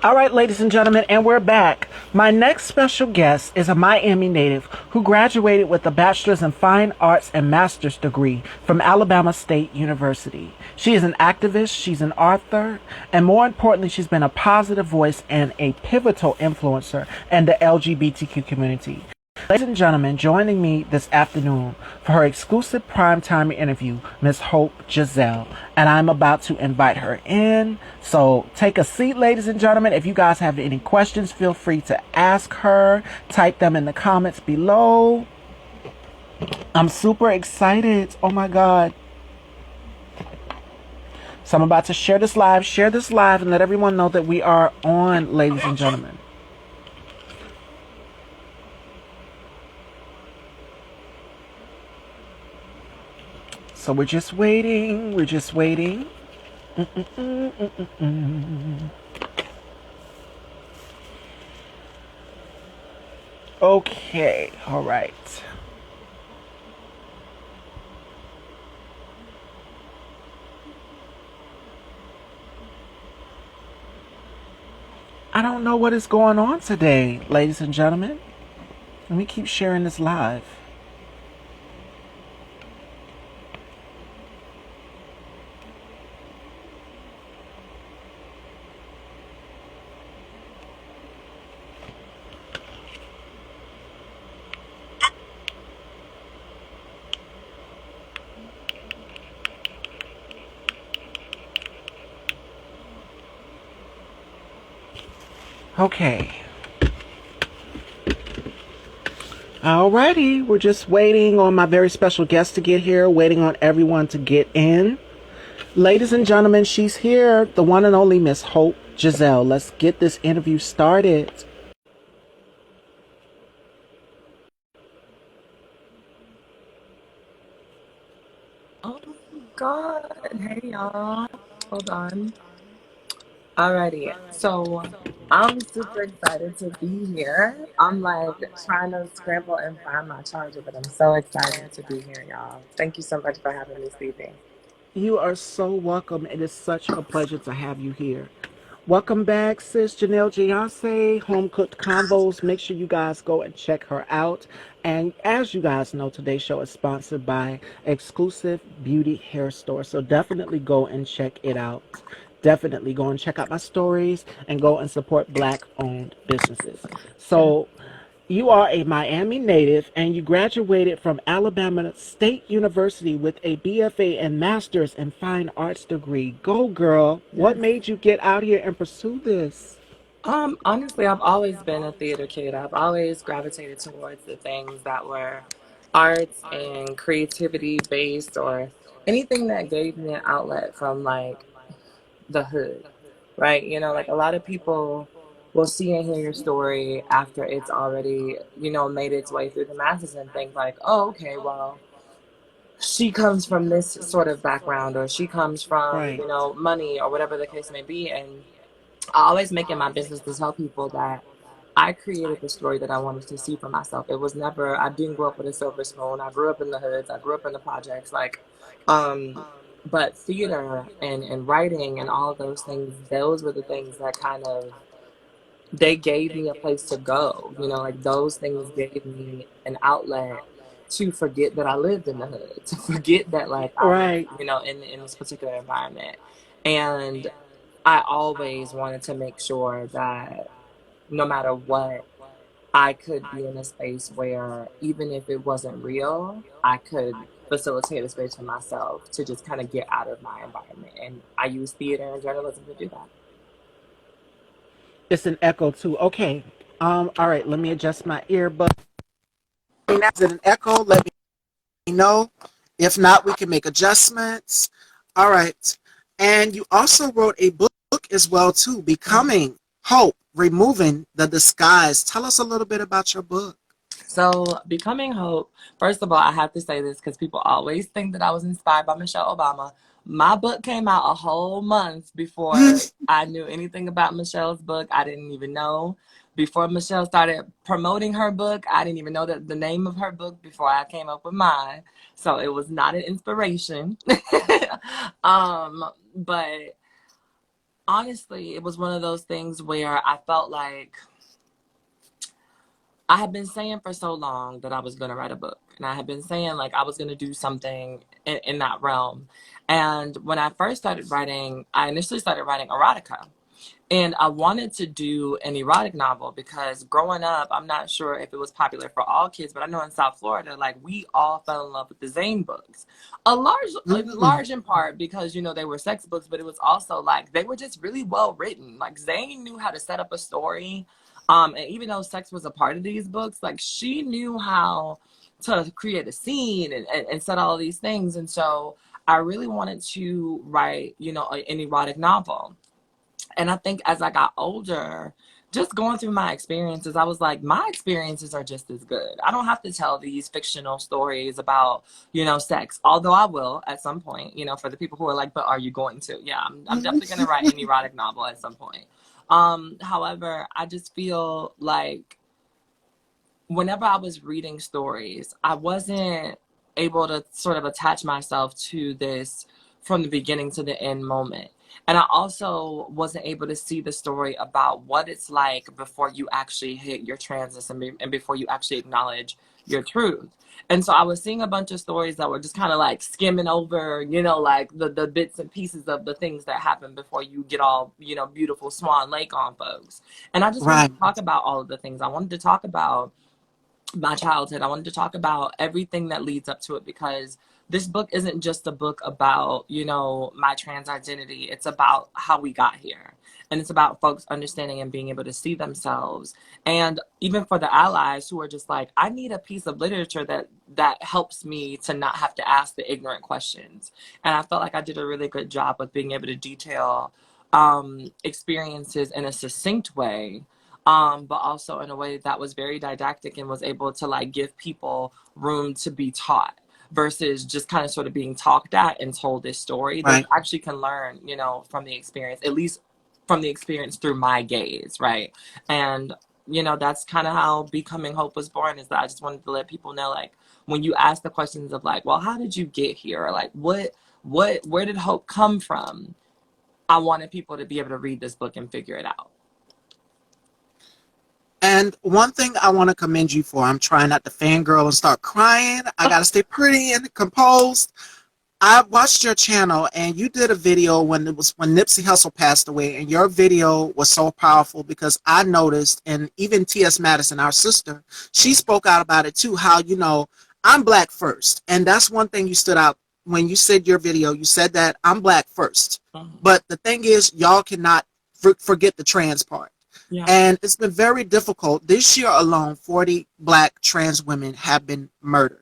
All right, ladies and gentlemen, and we're back. My next special guest is a Miami native who graduated with a bachelor's in fine arts and master's degree from Alabama State University. She is an activist, she's an author, and more importantly, she's been a positive voice and a pivotal influencer in the LGBTQ community. Ladies and gentlemen, joining me this afternoon for her exclusive primetime interview, Miss Hope Giselle. And I'm about to invite her in. So take a seat, ladies and gentlemen. If you guys have any questions, feel free to ask her. Type them in the comments below. I'm super excited. Oh my God. So I'm about to share this live, and let everyone know that we are on, ladies and gentlemen. So we're just waiting. Okay, all right. I don't know what is going on today, ladies and gentlemen. Let me keep sharing this live. Okay. Alrighty, we're just waiting on my very special guest to get here, waiting on everyone to get in. Ladies and gentlemen, she's here, the one and only Miss Hope Giselle. Let's get this interview started. Oh my God. Hey y'all. Hold on. Alrighty. So I'm super excited to be here. I'm like trying to scramble and find my charger, but I'm so excited to be here, y'all. Thank you so much for having me, Stevie. You are so welcome. It is such a pleasure to have you here. Welcome back, sis Janelle Giance, Home Cooked Convos. Make sure you guys go and check her out. And as you guys know, today's show is sponsored by Exclusive Beauty Hair Store. So definitely go and check it out. Definitely go and check out my stories and go and support Black owned businesses. So you are a Miami native and you graduated from Alabama State University with a BFA and Master's in Fine Arts degree. Go, girl. What Yes. made you get out here and pursue this? Honestly, I've always been a theater kid. I've always gravitated towards the things that were arts and creativity based or anything that gave me an outlet from like the hood, right? You know, like a lot of people will see and hear your story after it's already, made its way through the masses and think like, oh, okay, well, she comes from this sort of background or she comes from, Right. money or whatever the case may be. And I always make it my business to tell people that I created the story that I wanted to see for myself. It was never, I didn't grow up with a silver spoon. I grew up in the hoods. I grew up in the projects. Um, but theater and writing and all of those things, those were the things that kind of, they gave me a place to go. Like those things gave me an outlet to forget that I lived in the hood, to forget that like I was, Right. in this particular environment. And I always wanted to make sure that no matter what, I could be in a space where even if it wasn't real, I could facilitate a space for myself to just kind of get out of my environment. And I use theater and journalism to do that. It's an echo too. Okay. All right, let me adjust my earbud. Is it an echo? Let me know. If not, we can make adjustments. All right. And you also wrote a book as well too, Becoming Hope, Removing the Disguise. Tell us a little bit about your book. So, Becoming Hope, first of all, I have to say this because people always think that I was inspired by Michelle Obama. My book came out a whole month before I knew anything about Michelle's book. I didn't even know. Before Michelle started promoting her book, I didn't even know that the name of her book before I came up with mine. So it was not an inspiration. But Honestly, it was one of those things where I felt like I had been saying for so long that I was going to write a book. And I had been saying like I was going to do something in that realm. And when I first started writing, I initially started writing erotica. And I wanted to do an erotic novel because growing up, I'm not sure if it was popular for all kids, but I know in South Florida, like we all fell in love with the Zane books. Mm. Large in part because, you know, they were sex books, but it was also like they were just really well written. Like Zane knew how to set up a story. And even though sex was a part of these books, like she knew how to create a scene and set all these things. And so I really wanted to write, you know, an erotic novel. And I think as I got older, just going through my experiences, I was like, my experiences are just as good. I don't have to tell these fictional stories about, you know, sex, although I will at some point, you know, for the people who are like, but are you going to? Yeah, I'm definitely going to write an erotic novel at some point. However, I just feel like whenever I was reading stories, I wasn't able to sort of attach myself to this from the beginning to the end moment. And I also wasn't able to see the story about what it's like before you actually hit your transition and before you actually acknowledge your truth. And so I was seeing a bunch of stories that were just kind of like skimming over, you know, like the bits and pieces of the things that happen before you get all, you know, beautiful Swan Lake on folks. And I just wanted Right, to talk about all of the things. I wanted to talk about my childhood. I wanted to talk about everything that leads up to it because this book isn't just a book about, you know, my trans identity. It's about how we got here. And it's about folks understanding and being able to see themselves. And even for the allies who are just like, I need a piece of literature that helps me to not have to ask the ignorant questions. And I felt like I did a really good job with being able to detail experiences in a succinct way, but also in a way that was very didactic and was able to like give people room to be taught versus just kind of sort of being talked at and told this story. They right. actually can learn, you know, from the experience, at least from the experience through my gaze, right? And you know, that's kind of how Becoming Hope was born, is that I just wanted to let people know, like, when you ask the questions of like, well, how did you get here? Or like, where did hope come from? I wanted people to be able to read this book and figure it out. And one thing I want to commend you for, I'm trying not to fangirl and start crying. I got to stay pretty and composed. I watched your channel and you did a video when Nipsey Hussle passed away, and your video was so powerful because I noticed, and even T.S. Madison, our sister, she spoke out about it too, how, you know, I'm black first. And that's one thing you stood out when you said your video, you said that I'm black first. Mhm. But the thing is, y'all cannot forget the trans part. Yeah. And it's been very difficult. This year alone, 40 black trans women have been murdered.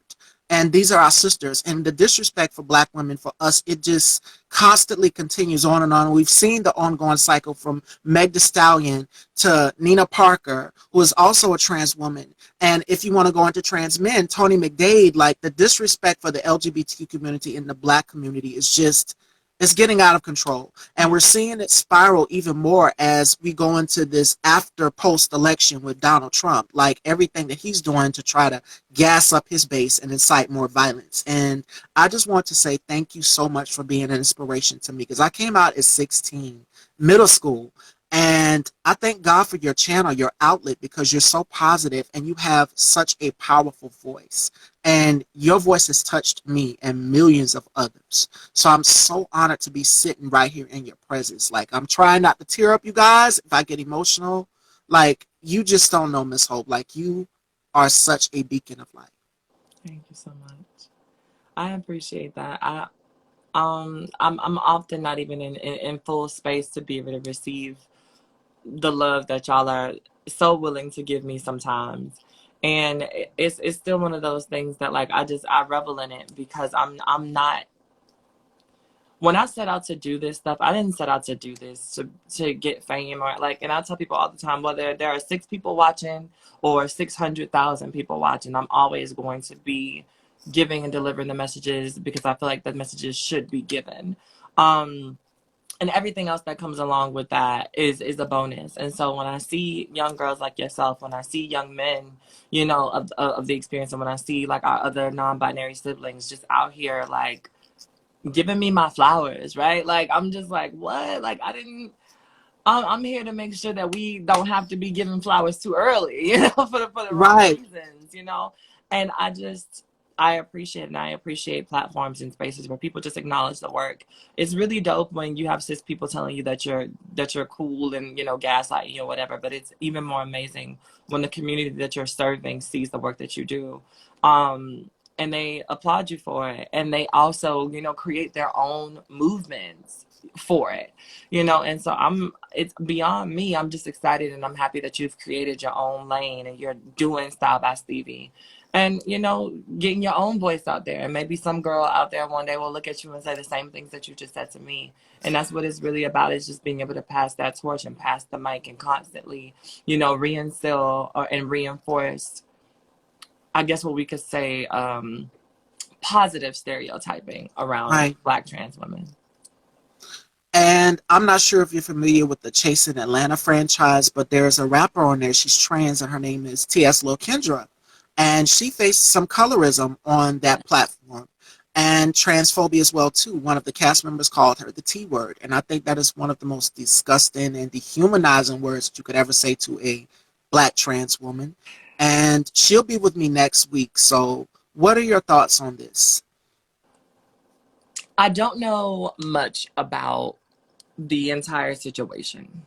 And these are our sisters. And the disrespect for black women, for us, it just constantly continues on and on. We've seen the ongoing cycle from Meg Thee Stallion to Nina Parker, who is also a trans woman. And if you want to go into trans men, Tony McDade, like the disrespect for the LGBTQ community in the black community is just, it's getting out of control. And we're seeing it spiral even more as we go into this after post election with Donald Trump, like everything that he's doing to try to gas up his base and incite more violence. And I just want to say thank you so much for being an inspiration to me, because I came out at 16, middle school, and I thank God for your channel, your outlet, because you're so positive and you have such a powerful voice. And your voice has touched me and millions of others. So I'm so honored to be sitting right here in your presence. Like, I'm trying not to tear up, you guys, if I get emotional. Like, you just don't know, Miss Hope. Like, you are such a beacon of light. Thank you so much. I appreciate that. I'm often not even in full space to be able to receive the love that y'all are so willing to give me sometimes. And it's still one of those things that like I revel in it because I'm not, when I set out to do this stuff, I didn't set out to do this to get fame or like, and I tell people all the time, whether there are 6 people watching or 600,000 people watching, I'm always going to be giving and delivering the messages because I feel like the messages should be given. Um, and everything else that comes along with that is a bonus. And so when I see young girls like yourself, when I see young men, you know, of the experience, and when I see like our other non-binary siblings just out here like giving me my flowers, right? Like I'm just like, what? Like I'm here to make sure that we don't have to be giving flowers too early, for the wrong Right. reasons. And I appreciate it, and I appreciate platforms and spaces where people just acknowledge the work. It's really dope when you have cis people telling you that you're cool and gaslighting you or whatever. But it's even more amazing when the community that you're serving sees the work that you do. And they applaud you for it, and they also create their own movements for it. And so it's beyond me. I'm just excited, and I'm happy that you've created your own lane and you're doing Style by Stevie, and getting your own voice out there. And maybe some girl out there one day will look at you and say the same things that you just said to me. And that's what it's really about, is just being able to pass that torch and pass the mic and constantly reinstill and reinforce, I guess what we could say, positive stereotyping around Right. Black trans women. And I'm not sure if you're familiar with the Chasing Atlanta franchise, but there's a rapper on there. She's trans, and her name is T.S. Lil Kendra. And she faced some colorism on that platform and transphobia as well, too. One of the cast members called her the T word. And I think that is one of the most disgusting and dehumanizing words that you could ever say to a Black trans woman. And she'll be with me next week. So, what are your thoughts on this? I don't know much about the entire situation,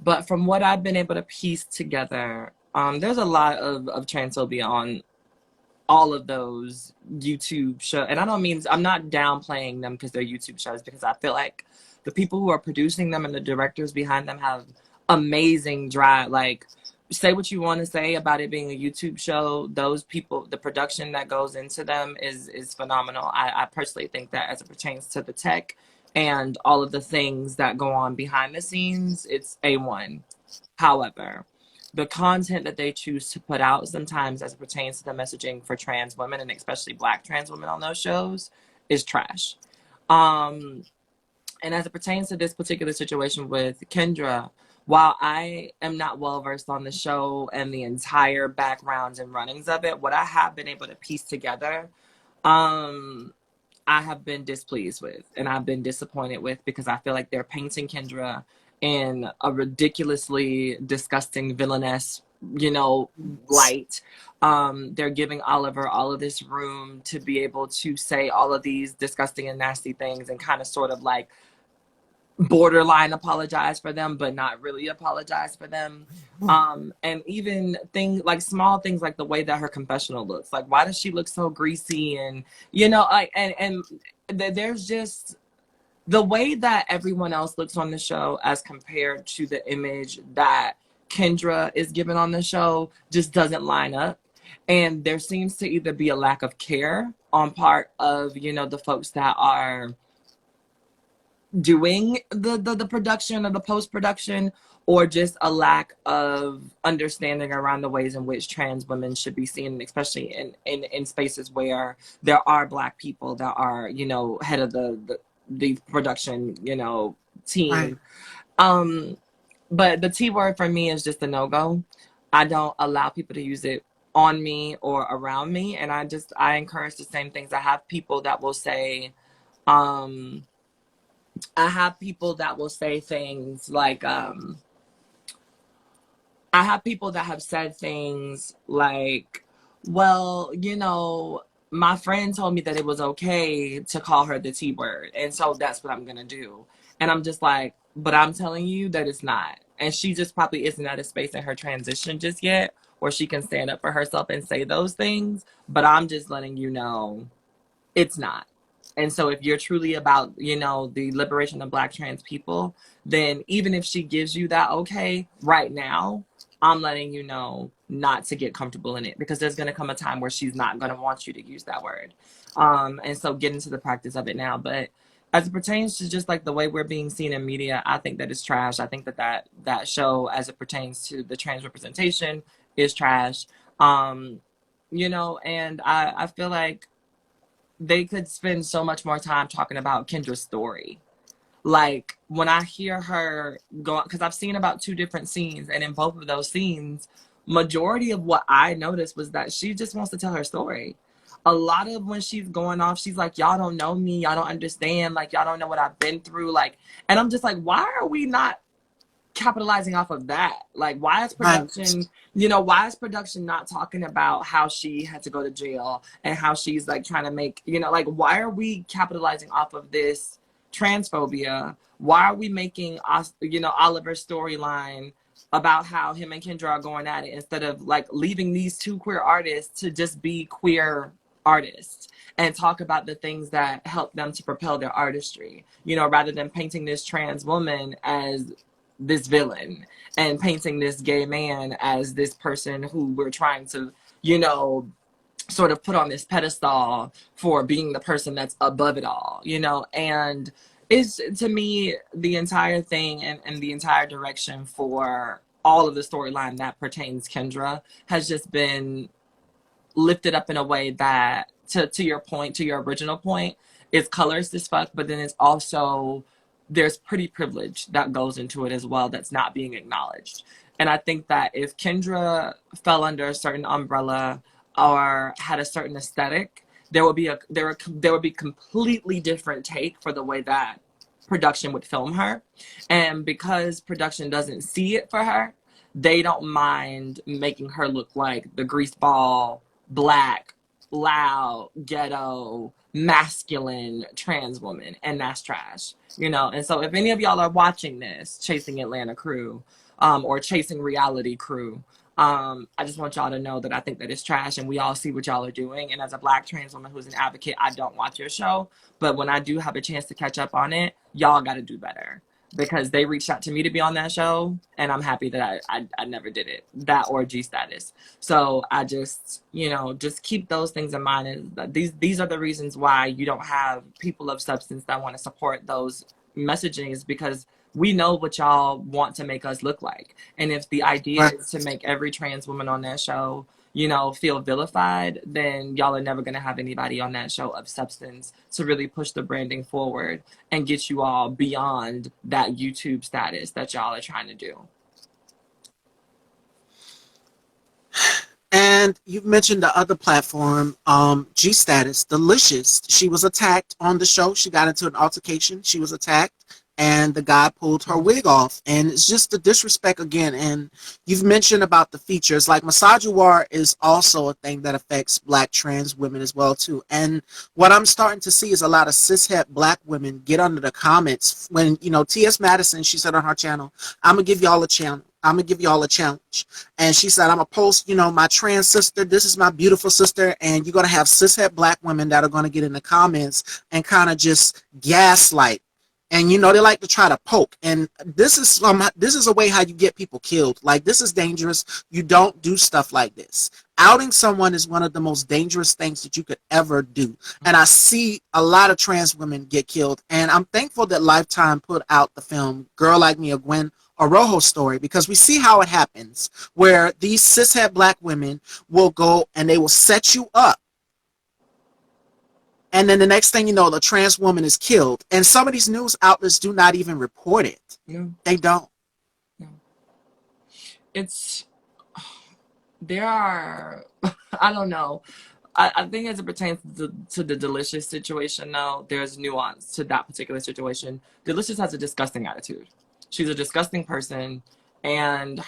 but from what I've been able to piece together, there's a lot of transphobia on all of those YouTube shows. And I don't mean, I'm not downplaying them because they're YouTube shows, because I feel like the people who are producing them and the directors behind them have amazing drive. Like, say what you want to say about it being a YouTube show, those people, the production that goes into them is phenomenal. I personally think that as it pertains to the tech and all of the things that go on behind the scenes, it's A1. However, the content that they choose to put out sometimes as it pertains to the messaging for trans women, and especially Black trans women on those shows, is trash. Um, and as it pertains to this particular situation with Kendra, while I am not well versed on the show and the entire backgrounds and runnings of it, what I have been able to piece together, um, I have been displeased with, and I've been disappointed with, because I feel like they're painting Kendra in a ridiculously disgusting villainess, light. They're giving Oliver all of this room to be able to say all of these disgusting and nasty things and kind of sort of like borderline apologize for them, but not really apologize for them. And even things like small things like the way that her confessional looks. Like, why does she look so greasy? And like, and there's just the way that everyone else looks on the show as compared to the image that Kendra is given on the show just doesn't line up. And there seems to either be a lack of care on part of the folks that are doing the production or the post-production, or just a lack of understanding around the ways in which trans women should be seen, especially in spaces where there are Black people that are head of the production Right. team. But the T word for me is just a no-go. I don't allow people to use it on me or around me, and I encourage the same things. um I have people that will say things like, I have people that have said things like, well, my friend told me that it was okay to call her the T word, and so that's what I'm going to do. And I'm just like, but I'm telling you that it's not. And she just probably isn't at a space in her transition just yet where she can stand up for herself and say those things. But I'm just letting you know it's not. And so if you're truly about, the liberation of Black trans people, then even if she gives you that okay right now, I'm letting you know not to get comfortable in it, because there's going to come a time where she's not going to want you to use that word. And so get into the practice of it now. But as it pertains to just like the way we're being seen in media, I think that it's trash. I think that show, as it pertains to the trans representation, is trash. And I feel like they could spend so much more time talking about Kendra's story. Like, when I hear her go, because I've seen about 2 different scenes, and in both of those scenes, majority of what I noticed was that she just wants to tell her story. A lot of when she's going off, she's like, y'all don't know me, y'all don't understand, like, y'all don't know what I've been through, like, and I'm just like, why are we not capitalizing off of that? Like, why is production, why is production not talking about how she had to go to jail and how she's like trying to make, like, why are we capitalizing off of this transphobia? Why are we making us, Oliver's storyline about how him and Kendra are going at it instead of like leaving these two queer artists to just be queer artists and talk about the things that help them to propel their artistry, rather than painting this trans woman as this villain and painting this gay man as this person who we're trying to, sort of put on this pedestal for being the person that's above it all, and it's, to me, the entire thing and the entire direction for all of the storyline that pertains Kendra has just been lifted up in a way that, to your point, to your original point, it's colorist as fuck, but then it's also, there's pretty privilege that goes into it as well that's not being acknowledged. And I think that if Kendra fell under a certain umbrella or had a certain aesthetic, there would be completely different take for the way that production would film her. And because production doesn't see it for her, they don't mind making her look like the greaseball, black, loud, ghetto, masculine trans woman, and that's trash, And so if any of y'all are watching this, Chasing Atlanta crew, or Chasing Reality crew, I just want y'all to know that I think that it's trash, and we all see what y'all are doing. And as a Black trans woman who's an advocate, I don't watch your show, but when I do have a chance to catch up on it, y'all got to do better, because they reached out to me to be on that show, and I'm happy that I never did it, that or G Status. So I just, just keep those things in mind. And these are the reasons why you don't have people of substance that want to support those messagings, because we know what y'all want to make us look like. And if the idea is to make every trans woman on that show, feel vilified, then y'all are never going to have anybody on that show of substance to really push the branding forward and get you all beyond that YouTube status that y'all are trying to do. And you've mentioned the other platform, G Status, Delicious. She was attacked on the show. She got into an altercation. She was attacked, and the guy pulled her wig off. And it's just the disrespect again. And you've mentioned about the features. Like, misogynoir is also a thing that affects Black trans women as well, too. And what I'm starting to see is a lot of cishet Black women get under the comments when, T.S. Madison, she said on her channel, I'm going to give y'all a channel. I'm going to give y'all a challenge. And she said, I'm going to post, my trans sister. This is my beautiful sister. And you're going to have cishet Black women that are going to get in the comments and kind of just gaslight. And, they like to try to poke. And this is a way how you get people killed. Like, this is dangerous. You don't do stuff like this. Outing someone is one of the most dangerous things that you could ever do. And I see a lot of trans women get killed. And I'm thankful that Lifetime put out the film Girl Like Me, a Gwen Orojo story, because we see how it happens, where these cishet Black women will go and they will set you up. And then the next thing you know, the trans woman is killed. And some of these news outlets do not even report it. No. They don't. No. There are, I don't know. I think as it pertains to the Delicious situation, though, there's nuance to that particular situation. Delicious has a disgusting attitude. She's a disgusting person, and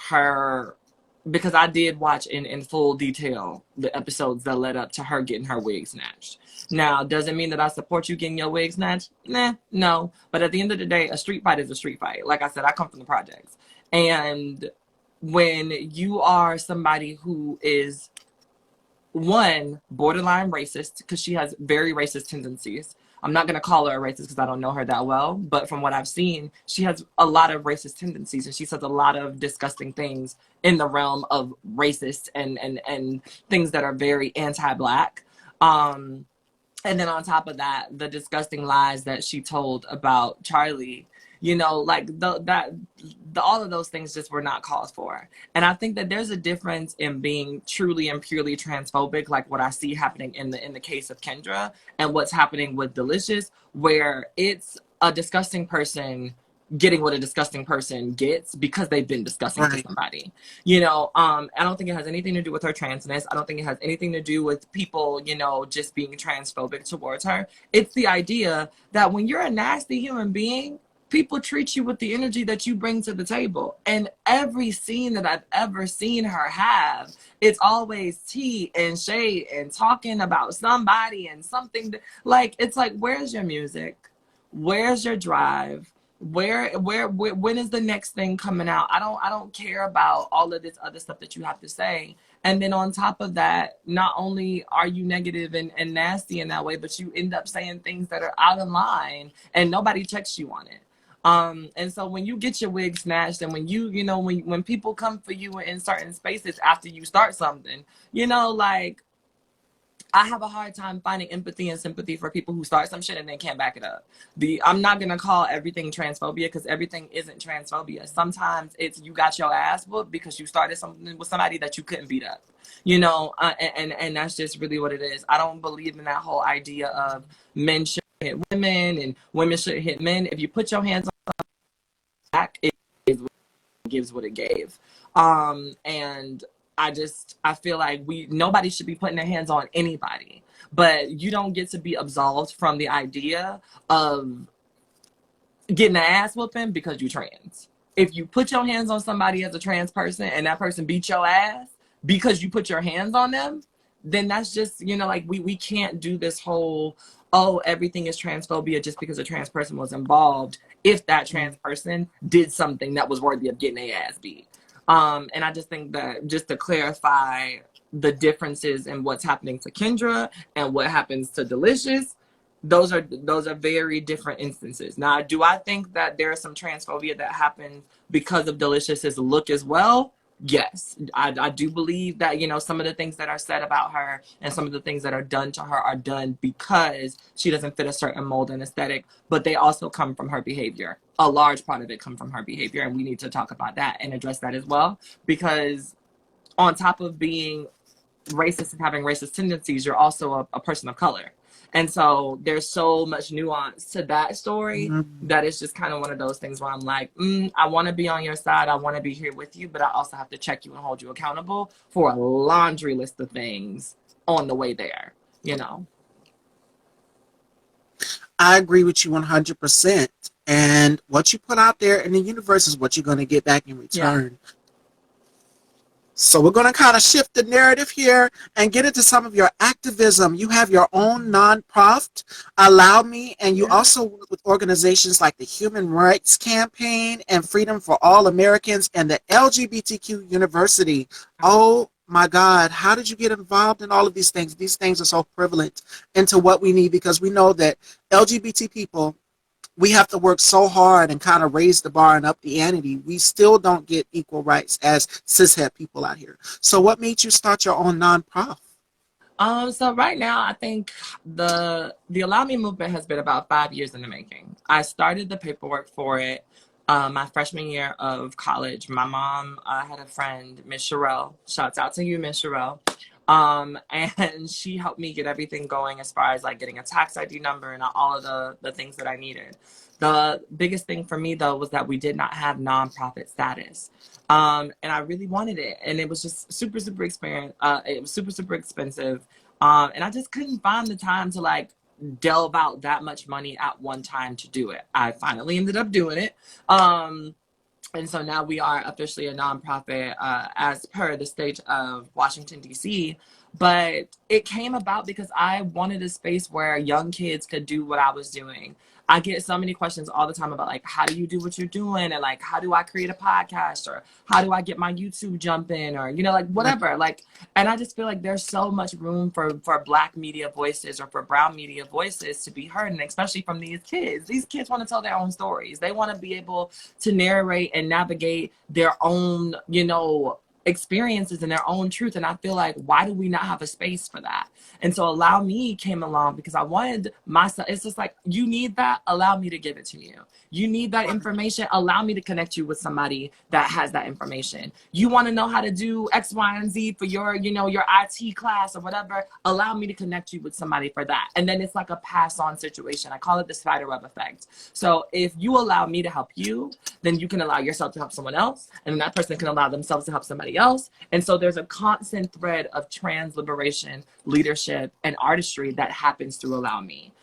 because I did watch in full detail the episodes that led up to her getting her wig snatched. Now, does it mean that I support you getting your wig snatched? Nah, no. But at the end of the day, a street fight is a street fight. Like I said, I come from the projects. And when you are somebody who is, one, borderline racist, because she has very racist tendencies. I'm not going to call her a racist because I don't know her that well, but from what I've seen, she has a lot of racist tendencies, and she says a lot of disgusting things in the realm of racist and things that are very anti-Black. And then on top of that, the disgusting lies that she told about Charlie, like all of those things just were not called for. And I think that there's a difference in being truly and purely transphobic, like what I see happening in the case of Kendra, and what's happening with Delicious, where it's a disgusting person getting what a disgusting person gets because they've been disgusting to somebody. I don't think it has anything to do with her transness. I don't think it has anything to do with people, just being transphobic towards her. It's the idea that when you're a nasty human being, people treat you with the energy that you bring to the table. And every scene that I've ever seen her have, it's always tea and shade and talking about somebody and something like, it's like, where's your music? Where's your drive? Where, when is the next thing coming out? I don't care about all of this other stuff that you have to say. And then on top of that, not only are you negative and nasty in that way, but you end up saying things that are out of line and nobody checks you on it. And so when you get your wig snatched, and when you know, when people come for you in certain spaces after you start something, you know, like, I have a hard time finding empathy and sympathy for people who start some shit and then can't back it up. I'm not gonna call everything transphobia, because everything isn't transphobia. Sometimes it's you got your ass whooped because you started something with somebody that you couldn't beat up, you know, and that's just really what it is. I don't believe in that whole idea of men should hit women and women should hit men. If you put your hands on the back, it gives what it gave. And I feel like nobody should be putting their hands on anybody, but you don't get to be absolved from the idea of getting an ass whooping because you're trans. If you put your hands on somebody as a trans person and that person beat your ass because you put your hands on them, then that's just, you know, like, we can't do this whole, oh, everything is transphobia just because a trans person was involved if that trans person did something that was worthy of getting their ass beat. And I just think that, just to clarify the differences in what's happening to Kendra and what happens to Delicious, those are very different instances. Now, do I think that there is some transphobia that happens because of Delicious's look as well? Yes, I do believe that, you know, some of the things that are said about her and some of the things that are done to her are done because she doesn't fit a certain mold and aesthetic, but they also come from her behavior. A large part of it comes from her behavior, and we need to talk about that and address that as well, because on top of being racist and having racist tendencies, you're also a person of color. And so there's so much nuance to that story that it's just kind of one of those things where I'm like, I want to be on your side. I want to be here with you, but I also have to check you and hold you accountable for a laundry list of things on the way there, you know? I agree with you 100%. And what you put out there in the universe is what you're going to get back in return. Yeah. So we're going to kind of shift the narrative here and get into some of your activism. You have your own nonprofit, Allow Me, and you also work with organizations like the Human Rights Campaign and Freedom for All Americans and the LGBTQ University. Oh my God, how did you get involved in all of these things? These things are so prevalent into what we need, because we know that LGBT people, we have to work so hard and kind of raise the bar and up the ante. We still don't get equal rights as cishet people out here. So what made you start your own nonprofit? So right now, I think the Allow Me movement has been about 5 years in the making. I started the paperwork for it my freshman year of college. My mom had a friend, Miss Sherelle. Shouts out to you, Miss Sherelle. And she helped me get everything going as far as like getting a tax ID number and all of the things that I needed. The biggest thing for me, though, was that we did not have nonprofit status. And I really wanted it. And it was just super, super expensive. It was super, super expensive. And I just couldn't find the time to like delve out that much money at one time to do it. I finally ended up doing it. And so now we are officially a nonprofit as per the state of Washington, D.C. But it came about because I wanted a space where young kids could do what I was doing. I get so many questions all the time about like, how do you do what you're doing? And like, how do I create a podcast? Or how do I get my YouTube jumping? Or, you know, like whatever. Like, and I just feel like there's so much room for Black media voices or for brown media voices to be heard. And especially from these kids. These kids want to tell their own stories. They want to be able to narrate and navigate their own, you know, experiences and their own truth. And I feel like, why do we not have a space for that? And so Allow Me came along because I wanted myself, it's just like, you need that, allow me to give it to you. You need that information, allow me to connect you with somebody that has that information. You want to know how to do X, Y, and Z for your, you know, your IT class or whatever, allow me to connect you with somebody for that. And then it's like a pass on situation. I call it the spider web effect. So if you allow me to help you, then you can allow yourself to help someone else, and then that person can allow themselves to help somebody else. And so there's a constant thread of trans liberation, leadership, and artistry that happens through Allow Me.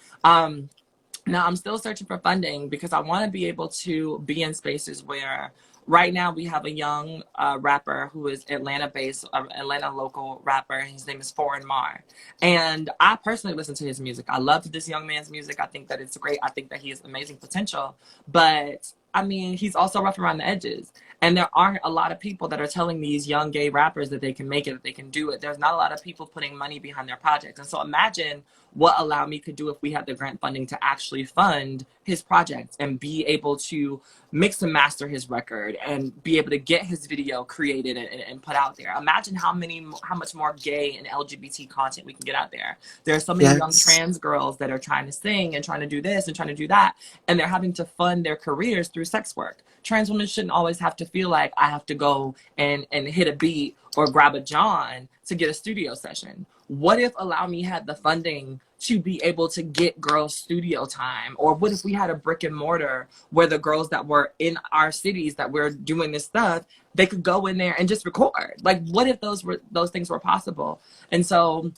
Now I'm still searching for funding because I want to be able to be in spaces where right now we have a young rapper who is Atlanta based, Atlanta local rapper. His name is Foreign Mar. And I personally listen to his music. I love this young man's music. I think that it's great. I think that he has amazing potential. But I mean, he's also rough around the edges. And there aren't a lot of people that are telling these young gay rappers that they can make it, that they can do it. There's not a lot of people putting money behind their projects. And so imagine what Allow Me could do if we had the grant funding to actually fund his projects and be able to mix and master his record and be able to get his video created and put out there. Imagine how much more gay and LGBT content we can get out there. There are so many young trans girls that are trying to sing and trying to do this and trying to do that, and they're having to fund their careers through sex work. Trans women shouldn't always have to feel like I have to go and hit a beat or grab a John to get a studio session. What if Allow Me had the funding to be able to get girls studio time? Or what if we had a brick and mortar where the girls that were in our cities that we're doing this stuff, they could go in there and just record? Like, what if those things were possible? And so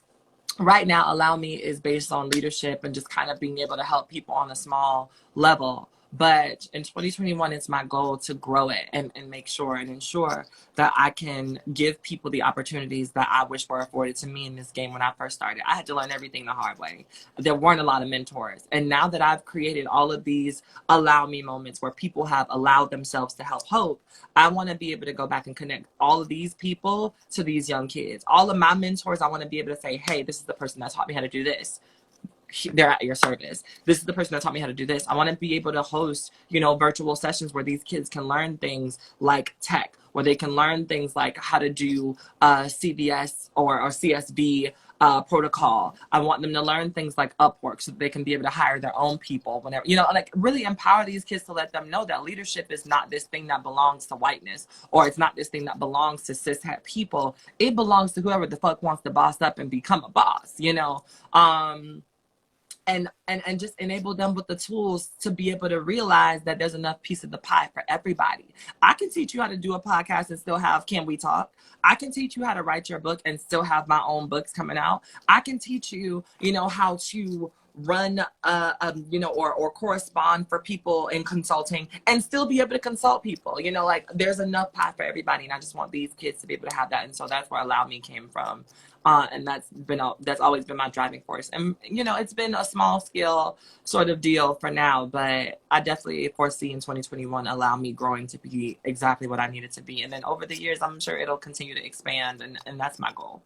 right now, Allow Me is based on leadership and just kind of being able to help people on a small level. But in 2021, it's my goal to grow it and make sure and ensure that I can give people the opportunities that I wish were afforded to me in this game. When I first started, I had to learn everything the hard way. There weren't a lot of mentors. And now that I've created all of these Allow Me moments where people have allowed themselves to help hope, I want to be able to go back and connect all of these people to these young kids. All of my mentors, I want to be able to say, hey, this is the person that taught me how to do this. They're at your service. This is the person that taught me how to do this. I want to be able to host, virtual sessions where these kids can learn things like tech, where they can learn things like how to do CVS or CSV protocol. I want them to learn things like Upwork so that they can be able to hire their own people whenever, like really empower these kids to let them know that leadership is not this thing that belongs to whiteness, or it's not this thing that belongs to cishet people. It belongs to whoever the fuck wants to boss up and become a boss, and just enable them with the tools to be able to realize that there's enough piece of the pie for everybody. I can teach you how to do a podcast and still have Can We Talk? I can teach you how to write your book and still have my own books coming out. I can teach you, how to run or correspond for people in consulting and still be able to consult people. Like there's enough pie for everybody, and I just want these kids to be able to have that. And so that's where Allow Me came from. And that's always been my driving force. And it's been a small scale sort of deal for now, but I definitely foresee in 2021 Allow Me growing to be exactly what I need it to be. And then over the years, I'm sure it'll continue to expand, and that's my goal.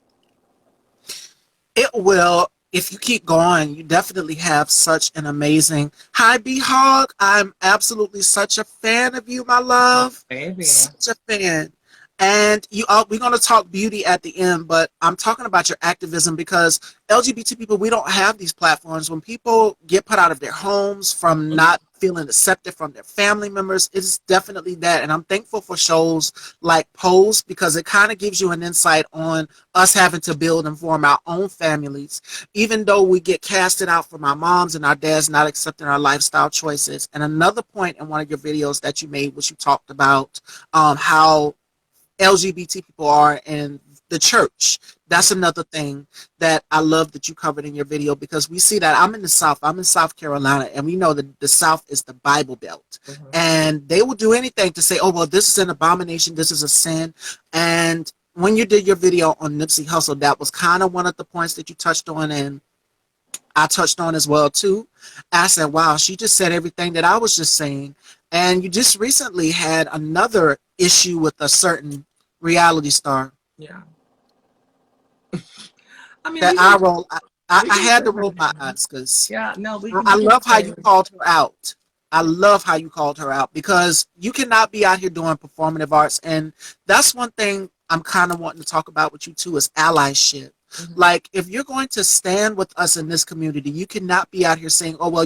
It will. If you keep going, you definitely have such an amazing... Hi, B-Hog. I'm absolutely such a fan of you, my love. Oh, baby. Such a fan. And we're going to talk beauty at the end, but I'm talking about your activism because LGBT people, we don't have these platforms. When people get put out of their homes from not feeling accepted from their family members, it's definitely that. And I'm thankful for shows like Pose because it kind of gives you an insight on us having to build and form our own families, even though we get casted out from our moms and our dads not accepting our lifestyle choices. And another point in one of your videos that you made was you talked about how LGBT people are in the church. That's another thing that I love that you covered in your video, because we see that. I'm in the South. I'm in South Carolina, and we know that the South is the Bible Belt. Mm-hmm. And they will do anything to say, oh, well, this is an abomination. This is a sin. And when you did your video on Nipsey Hussle, that was kind of one of the points that you touched on, and I touched on as well, too. I said, wow, she just said everything that I was just saying. And you just recently had another issue with a certain reality star. Yeah. I mean, that I had to roll my eyes because I love how you called her out. I love how you called her out, because you cannot be out here doing performative arts. And that's one thing I'm kind of wanting to talk about with you, too, is allyship. Mm-hmm. Like, if you're going to stand with us in this community, you cannot be out here saying, oh, well,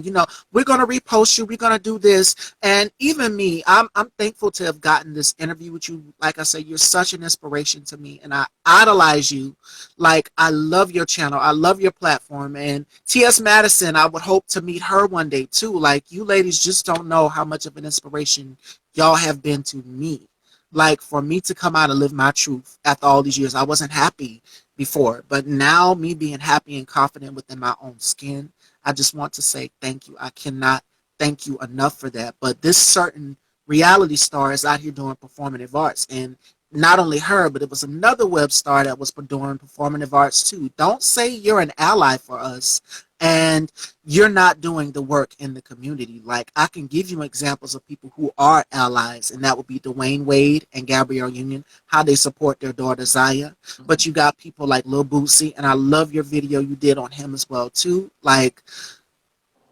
we're going to repost you, we're going to do this. And even me, I'm thankful to have gotten this interview with you. Like I said, you're such an inspiration to me, and I idolize you. Like, I love your channel. I love your platform. And T.S. Madison, I would hope to meet her one day, too. Like, you ladies just don't know how much of an inspiration y'all have been to me. Like, for me to come out and live my truth after all these years, I wasn't happy before, but now me being happy and confident within my own skin, I just want to say thank you. I cannot thank you enough for that. But this certain reality star is out here doing performative arts, and not only her, but it was another web star that was doing performative arts too. Don't say you're an ally for us and you're not doing the work in the community. Like, I can give you examples of people who are allies, and that would be Dwayne Wade and Gabrielle Union, how they support their daughter Zaya. But you got people like Lil Boosie, and I love your video you did on him as well too. Like,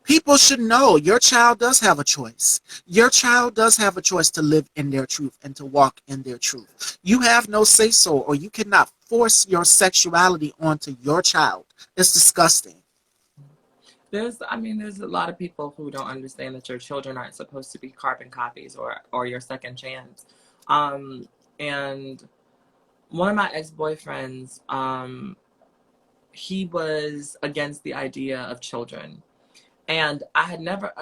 people should know your child does have a choice. Your child does have a choice to live in their truth and to walk in their truth. You have no say so, or you cannot force your sexuality onto your child. It's disgusting. There's a lot of people who don't understand that your children aren't supposed to be carbon copies or your second chance. And one of my ex-boyfriends, he was against the idea of children. And I had never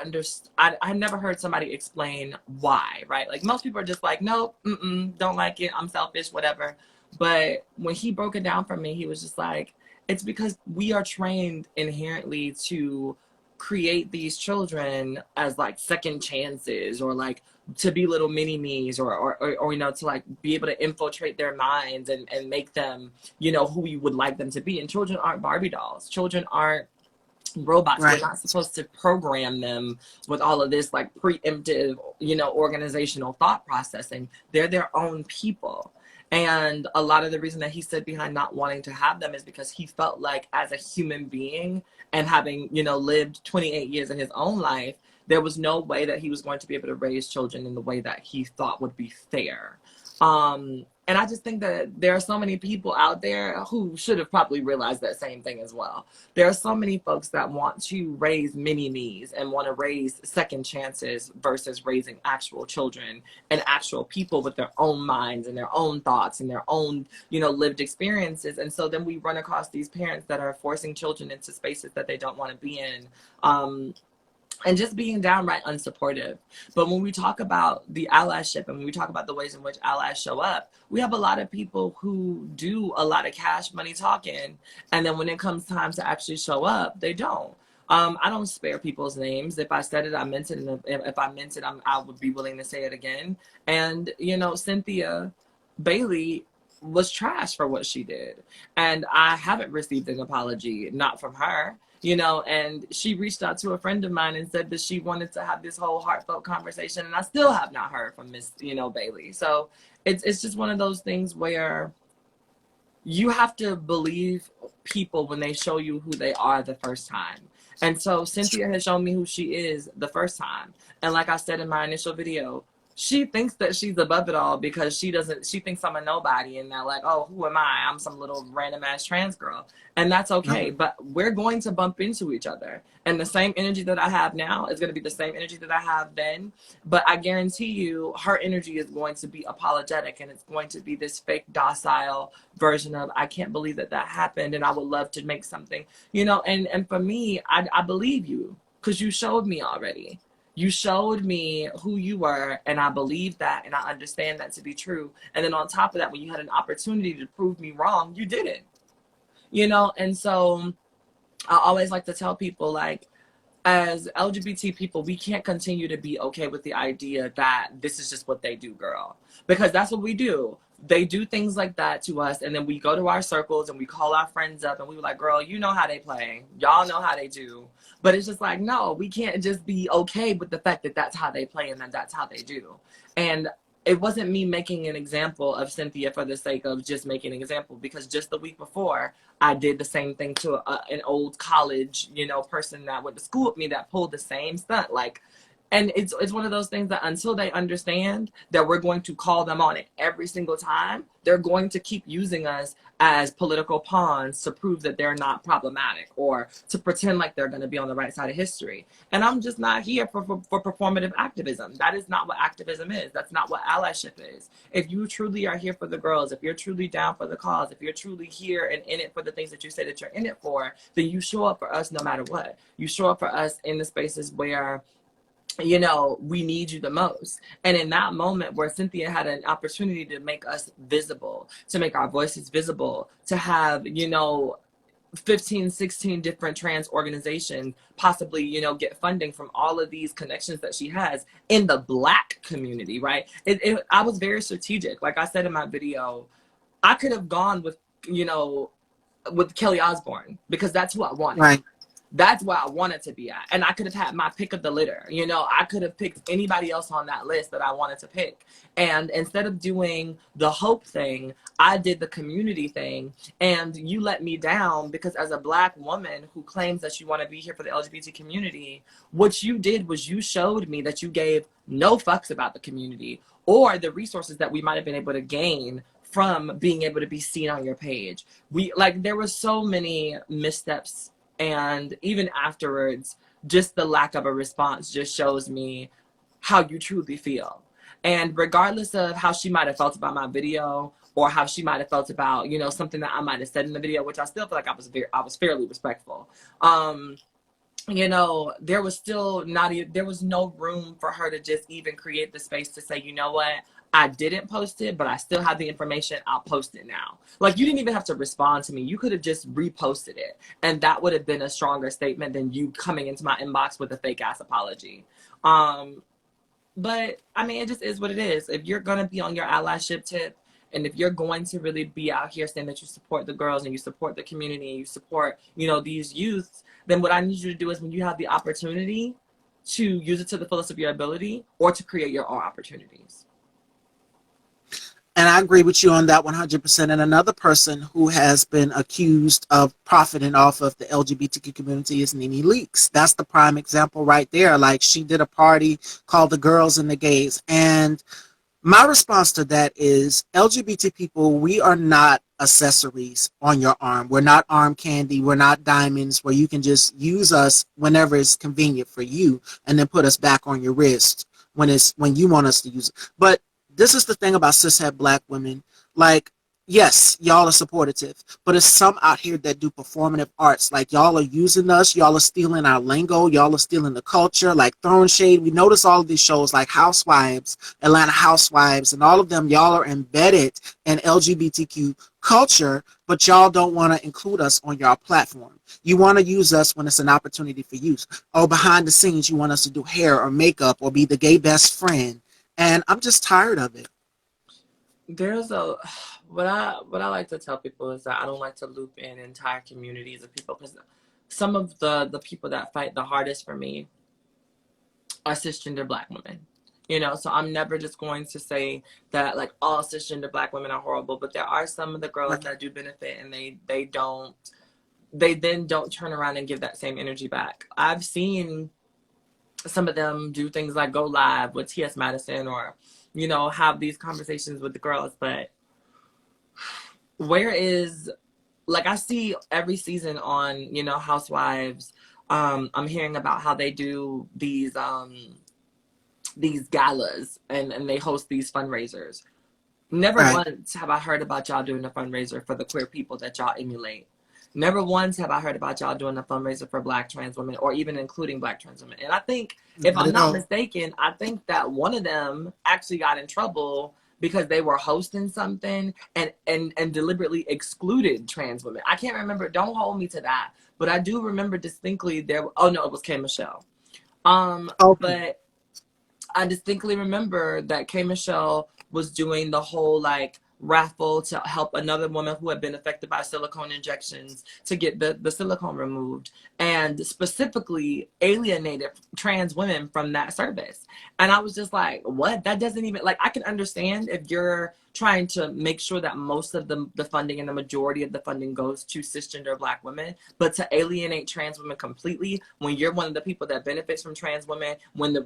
I had never heard somebody explain why, right? Like, most people are just like, nope, don't like it, I'm selfish, whatever. But when he broke it down for me, he was just like, it's because we are trained inherently to create these children as like second chances, or like to be little mini me's, or you know, to like be able to infiltrate their minds and make them, you know, who we would like them to be. And children aren't Barbie dolls. Children aren't robots. Right. We're not supposed to program them with all of this like preemptive, you know, organizational thought processing. They're their own people. And a lot of the reason that he stood behind not wanting to have them is because he felt like, as a human being, and having, you know, lived 28 years in his own life, there was no way that he was going to be able to raise children in the way that he thought would be fair. And I just think that there are so many people out there who should have probably realized that same thing as well. There are so many folks that want to raise mini-me's and want to raise second chances versus raising actual children and actual people with their own minds and their own thoughts and their own, you know, lived experiences. And so then we run across these parents that are forcing children into spaces that they don't want to be in. And just being downright unsupportive. But when we talk about the allyship and when we talk about the ways in which allies show up, we have a lot of people who do a lot of cash money talking, and then when it comes time to actually show up, they don't. I don't spare people's names. If I said it, I meant it. And if I meant it, I would be willing to say it again. And, you know, Cynthia Bailey was trash for what she did. And I haven't received an apology, not from her. You know, and she reached out to a friend of mine and said that she wanted to have this whole heartfelt conversation, and I still have not heard from Miss, you know, Bailey. So it's just one of those things where you have to believe people when they show you who they are the first time. And so Cynthia has shown me who she is the first time. And like I said in my initial video, she thinks that she's above it all because she thinks I'm a nobody, and that like, oh, who am I? I'm some little random ass trans girl. And that's okay. But we're going to bump into each other. And the same energy that I have now is going to be the same energy that I have then. But I guarantee you her energy is going to be apologetic, and it's going to be this fake docile version of, I can't believe that happened, and I would love to make something, you know. And for me, I believe you because you showed me already. You showed me who you were, and I believe that, and I understand that to be true. And then on top of that, when you had an opportunity to prove me wrong, you didn't. You know, and so I always like to tell people, like, as LGBT people, we can't continue to be okay with the idea that this is just what they do, girl. Because that's what we do. They do things like that to us, and then we go to our circles and we call our friends up and we were like, girl, you know how they play. Y'all know how they do. But it's just like, no, we can't just be okay with the fact that that's how they play and that that's how they do. And it wasn't me making an example of Cynthia for the sake of just making an example, because just the week before, I did the same thing to an old college, you know, person that went to school with me that pulled the same stunt. Like, and it's one of those things that until they understand that we're going to call them on it every single time, they're going to keep using us as political pawns to prove that they're not problematic or to pretend like they're going to be on the right side of history. And I'm just not here for performative activism. That is not what activism is. That's not what allyship is. If you truly are here for the girls, if you're truly down for the cause, if you're truly here and in it for the things that you say that you're in it for, then you show up for us no matter what. You show up for us in the spaces where, you know, we need you the most. And in that moment where Cynthia had an opportunity to make us visible, to make our voices visible, to have, you know, 15, 16 different trans organizations, possibly, you know, get funding from all of these connections that she has in the Black community, right? I was very strategic. Like I said in my video, I could have gone with, you know, with Kelly Osbourne because that's who I wanted. Right. That's where I wanted to be at. And I could have had my pick of the litter. You know, I could have picked anybody else on that list that I wanted to pick. And instead of doing the hope thing, I did the community thing. And you let me down because as a Black woman who claims that you want to be here for the LGBT community, what you did was you showed me that you gave no fucks about the community or the resources that we might have been able to gain from being able to be seen on your page. There were so many missteps, and even afterwards, just the lack of a response just shows me how you truly feel. And regardless of how she might have felt about my video or how she might have felt about, you know, something that I might have said in the video, which I still feel like I was fairly respectful. You know, there was no room for her to just even create the space to say, you know what, I didn't post it, but I still have the information. I'll post it now. Like, you didn't even have to respond to me. You could have just reposted it. And that would have been a stronger statement than you coming into my inbox with a fake ass apology. But I mean, it just is what it is. If you're going to be on your allyship tip, and if you're going to really be out here saying that you support the girls and you support the community and you support, you know, these youths, then what I need you to do is when you have the opportunity to use it to the fullest of your ability or to create your own opportunities. And I agree with you on that 100%. And another person who has been accused of profiting off of the LGBTQ community is Nene Leakes. That's the prime example right there. Like, she did a party called The Girls and the Gays. And my response to that is, LGBT people, we are not accessories on your arm. We're not arm candy. We're not diamonds where you can just use us whenever it's convenient for you and then put us back on your wrist when you want us to use it. But this is the thing about cishet Black women. Like, yes, y'all are supportive, but there's some out here that do performative arts. Like, y'all are using us. Y'all are stealing our lingo. Y'all are stealing the culture, like throwing shade. We notice all of these shows like Housewives, Atlanta Housewives, and all of them, y'all are embedded in LGBTQ culture, but y'all don't want to include us on your platform. You want to use us when it's an opportunity for use. Or behind the scenes, you want us to do hair or makeup or be the gay best friend. And I'm just tired of it. There's what I like to tell people is that I don't like to loop in entire communities of people, because some of the people that fight the hardest for me are cisgender Black women. You know, so I'm never just going to say that like all cisgender Black women are horrible, but there are some of the girls that do benefit, and they then don't turn around and give that same energy back. I've seen some of them do things like go live with T.S. Madison or, you know, have these conversations with the girls. But where is, like, I see every season on, you know, Housewives, I'm hearing about how they do these galas and they host these fundraisers. Never once have I heard about y'all doing a fundraiser for the queer people that y'all emulate. Never once have I heard about y'all doing a fundraiser for Black trans women, or even including Black trans women. And I think, if I'm not mistaken, I think that one of them actually got in trouble because they were hosting something and deliberately excluded trans women. I can't remember. Don't hold me to that. But I do remember distinctly oh no, it was K. Michelle. But I distinctly remember that K. Michelle was doing the whole like raffle to help another woman who had been affected by silicone injections to get the silicone removed, and specifically alienated trans women from that service. And I was just like, what? That doesn't even, like, I can understand if you're trying to make sure that most of the funding and the majority of the funding goes to cisgender Black women, but to alienate trans women completely when you're one of the people that benefits from trans women, when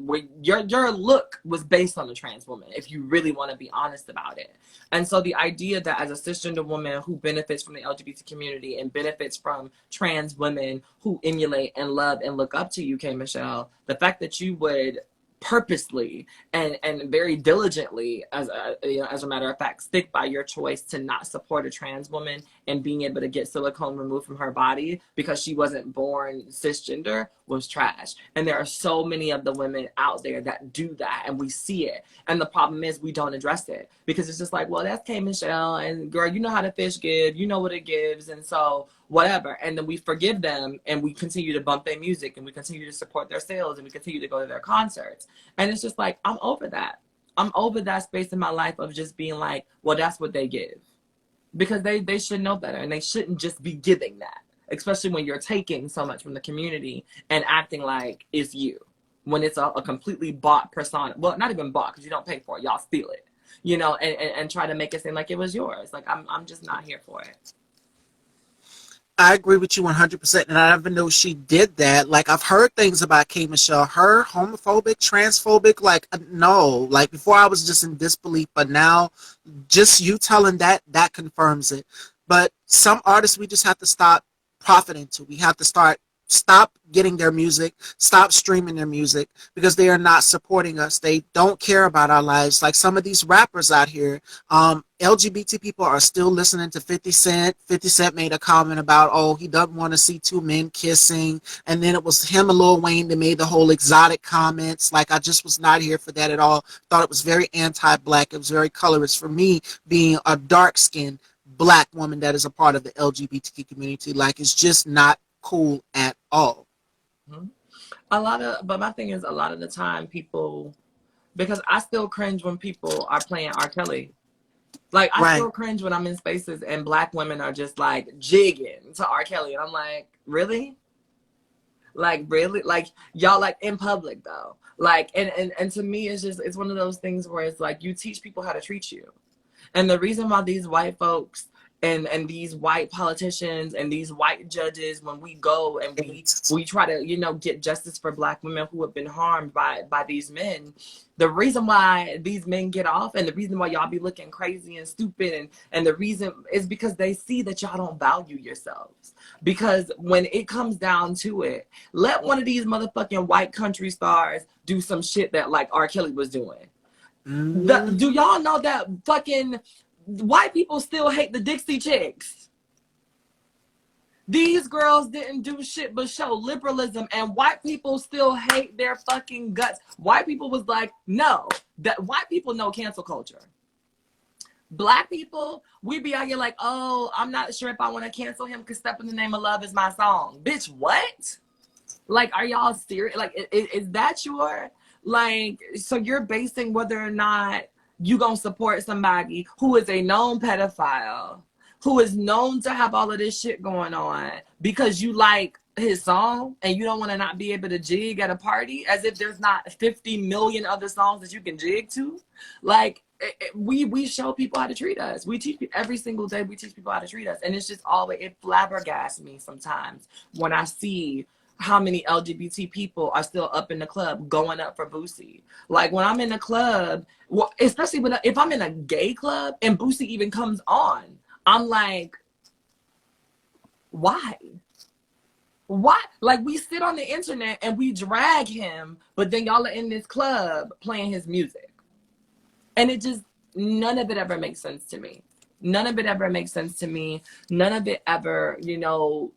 your look was based on a trans woman, if you really want to be honest about it. And so the idea that as a cisgender woman who benefits from the LGBT community and benefits from trans women who emulate and love and look up to you, K. Michelle, the fact that you would purposely and very diligently, as a matter of fact, stick by your choice to not support a trans woman and being able to get silicone removed from her body because she wasn't born cisgender was trash. And there are so many of the women out there that do that, and we see it. And the problem is we don't address it because it's just like, well, that's K. Michelle, and girl, you know how the fish give, you know what it gives, and so whatever. And then we forgive them, and we continue to bump their music, and we continue to support their sales, and we continue to go to their concerts. And it's just like, I'm over that. I'm over that space in my life of just being like, well, that's what they give. Because they should know better, and they shouldn't just be giving that, especially when you're taking so much from the community and acting like it's you, when it's a completely bought persona. Well, not even bought, because you don't pay for it. Y'all steal it, you know, and try to make it seem like it was yours. Like, I'm just not here for it. I agree with you 100%, and I never knew she did that. Like, I've heard things about K. Michelle, her homophobic, transphobic, like, no. Like, before I was just in disbelief, but now just you telling that confirms it. But some artists we just have to stop profiting to. We have to stop getting their music, stop streaming their music, because they are not supporting us. They don't care about our lives. Like some of these rappers out here, LGBT people are still listening to 50 Cent. 50 Cent made a comment about, oh, he doesn't want to see two men kissing. And then it was him and Lil Wayne that made the whole exotic comments. Like, I just was not here for that at all. Thought it was very anti-black. It was very colorist for me, being a dark-skinned black woman that is a part of the LGBTQ community. Like, it's just not cool at all. Mm-hmm. But my thing is, a lot of the time people, because I still cringe when people are playing R. Kelly. Like, I still cringe when I'm in spaces and black women are just like jigging to R. Kelly, and I'm like, really? Like, really? Like, y'all, like, in public though. Like, and to me, it's one of those things where it's like, you teach people how to treat you. And the reason why these white folks and these white politicians and these white judges, when we go and we try to, you know, get justice for black women who have been harmed by these men, the reason why these men get off, and the reason why y'all be looking crazy and stupid, and the reason is because they see that y'all don't value yourselves. Because when it comes down to it, let one of these motherfucking white country stars do some shit that like R. Kelly was doing. Do y'all know that fucking white people still hate the Dixie Chicks? These girls didn't do shit but show liberalism, and white people still hate their fucking guts. White people was like, no, that white people know cancel culture. Black people, we be out here like, oh, I'm not sure if I want to cancel him because Step in the Name of Love is my song. Bitch, what? Like, are y'all serious? Like, is that your, like, so you're basing whether or not you gonna support somebody who is a known pedophile, who is known to have all of this shit going on, because you like his song and you don't want to not be able to jig at a party, as if there's not 50 million other songs that you can jig to? Like, we show people how to treat us. We teach every single day. We teach people how to treat us, and it's just always, it flabbergasts me sometimes when I see how many LGBT people are still up in the club going up for Boosie. Like, when I'm in the club, well, especially if I'm in a gay club and Boosie even comes on, I'm like, why? Why? Like, we sit on the internet and we drag him, but then y'all are in this club playing his music. And it just, none of it ever makes sense to me. None of it ever makes sense to me. None of it ever, you know.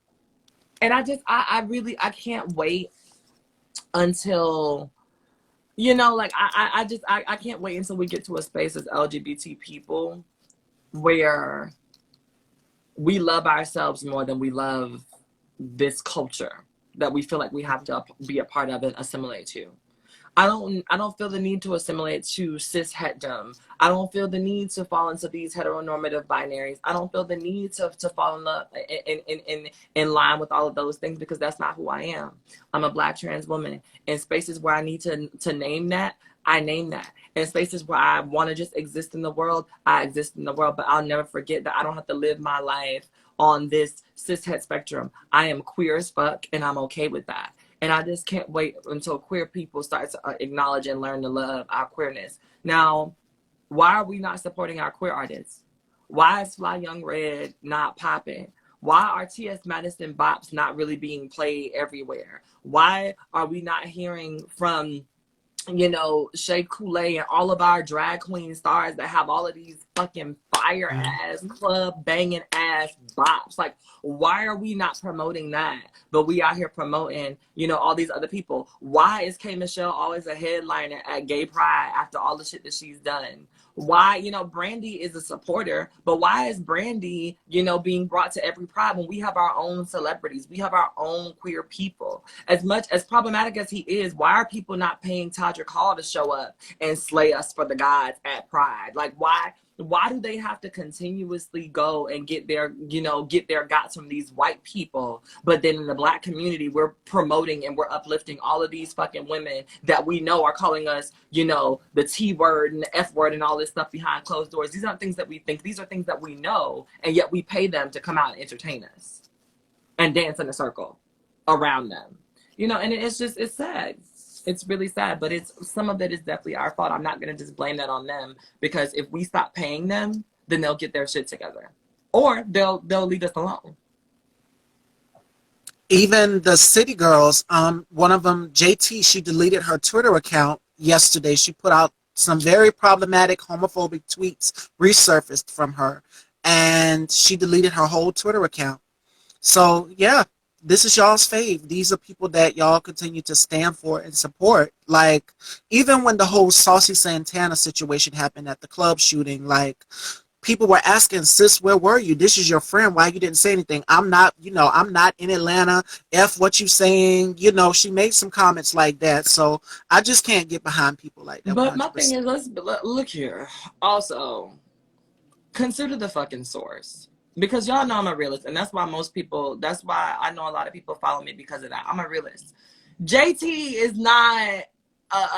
And I really can't wait until, you know, like, I can't wait until we get to a space as LGBT people where we love ourselves more than we love this culture that we feel like we have to be a part of and assimilate to. I don't feel the need to assimilate to cishetdom. I don't feel the need to fall into these heteronormative binaries. I don't feel the need to fall in love in line with all of those things, because that's not who I am. I'm a Black trans woman. In spaces where I need to name that, I name that. In spaces where I want to just exist in the world, I exist in the world. But I'll never forget that I don't have to live my life on this cishet spectrum. I am queer as fuck, and I'm okay with that. And I just can't wait until queer people start to acknowledge and learn to love our queerness. Now, why are we not supporting our queer artists? Why is Fly Young Red not popping? Why are T.S. Madison bops not really being played everywhere? Why are we not hearing from you know, Shea Coulee and all of our drag queen stars that have all of these fucking fire ass club banging ass bops. Like, why are we not promoting that? But we out here promoting, you know, all these other people. Why is K Michelle always a headliner at Gay Pride after all the shit that she's done? Why, you know, Brandy is a supporter, but why is Brandy, you know, being brought to every pride when we have our own celebrities, we have our own queer people? As much as problematic as he is, why are people not paying Todrick Hall to show up and slay us for the gods at Pride? Like, why do they have to continuously go and get their, you know, get their gots from these white people? But then in the Black community, we're promoting and we're uplifting all of these fucking women that we know are calling us, you know, the T word and the F word and all this stuff behind closed doors. These aren't things that we think. These are things that we know, and yet we pay them to come out and entertain us and dance in a circle around them. You know, and it's just, it's sad. It's really sad, but it's, some of it is definitely our fault. I'm not going to just blame that on them, because if we stop paying them, then they'll get their shit together, or they'll leave us alone. Even the City Girls, one of them, JT, she deleted her Twitter account yesterday. She put out some very problematic homophobic tweets resurfaced from her, and she deleted her whole Twitter account. So yeah, this is y'all's fave. These are people that y'all continue to stand for and support. Like, even when the whole Saucy Santana situation happened at the club shooting, like, people were asking, sis, where were you? This is your friend. Why you didn't say anything? I'm not, you know, I'm not in Atlanta. F what you saying. You know, she made some comments like that. So I just can't get behind people like that. But 100%. my thing is, look here. Also, consider the fucking source. Because y'all know I'm a realist, and that's why most people, that's why I know a lot of people follow me because of that. I'm a realist. JT is not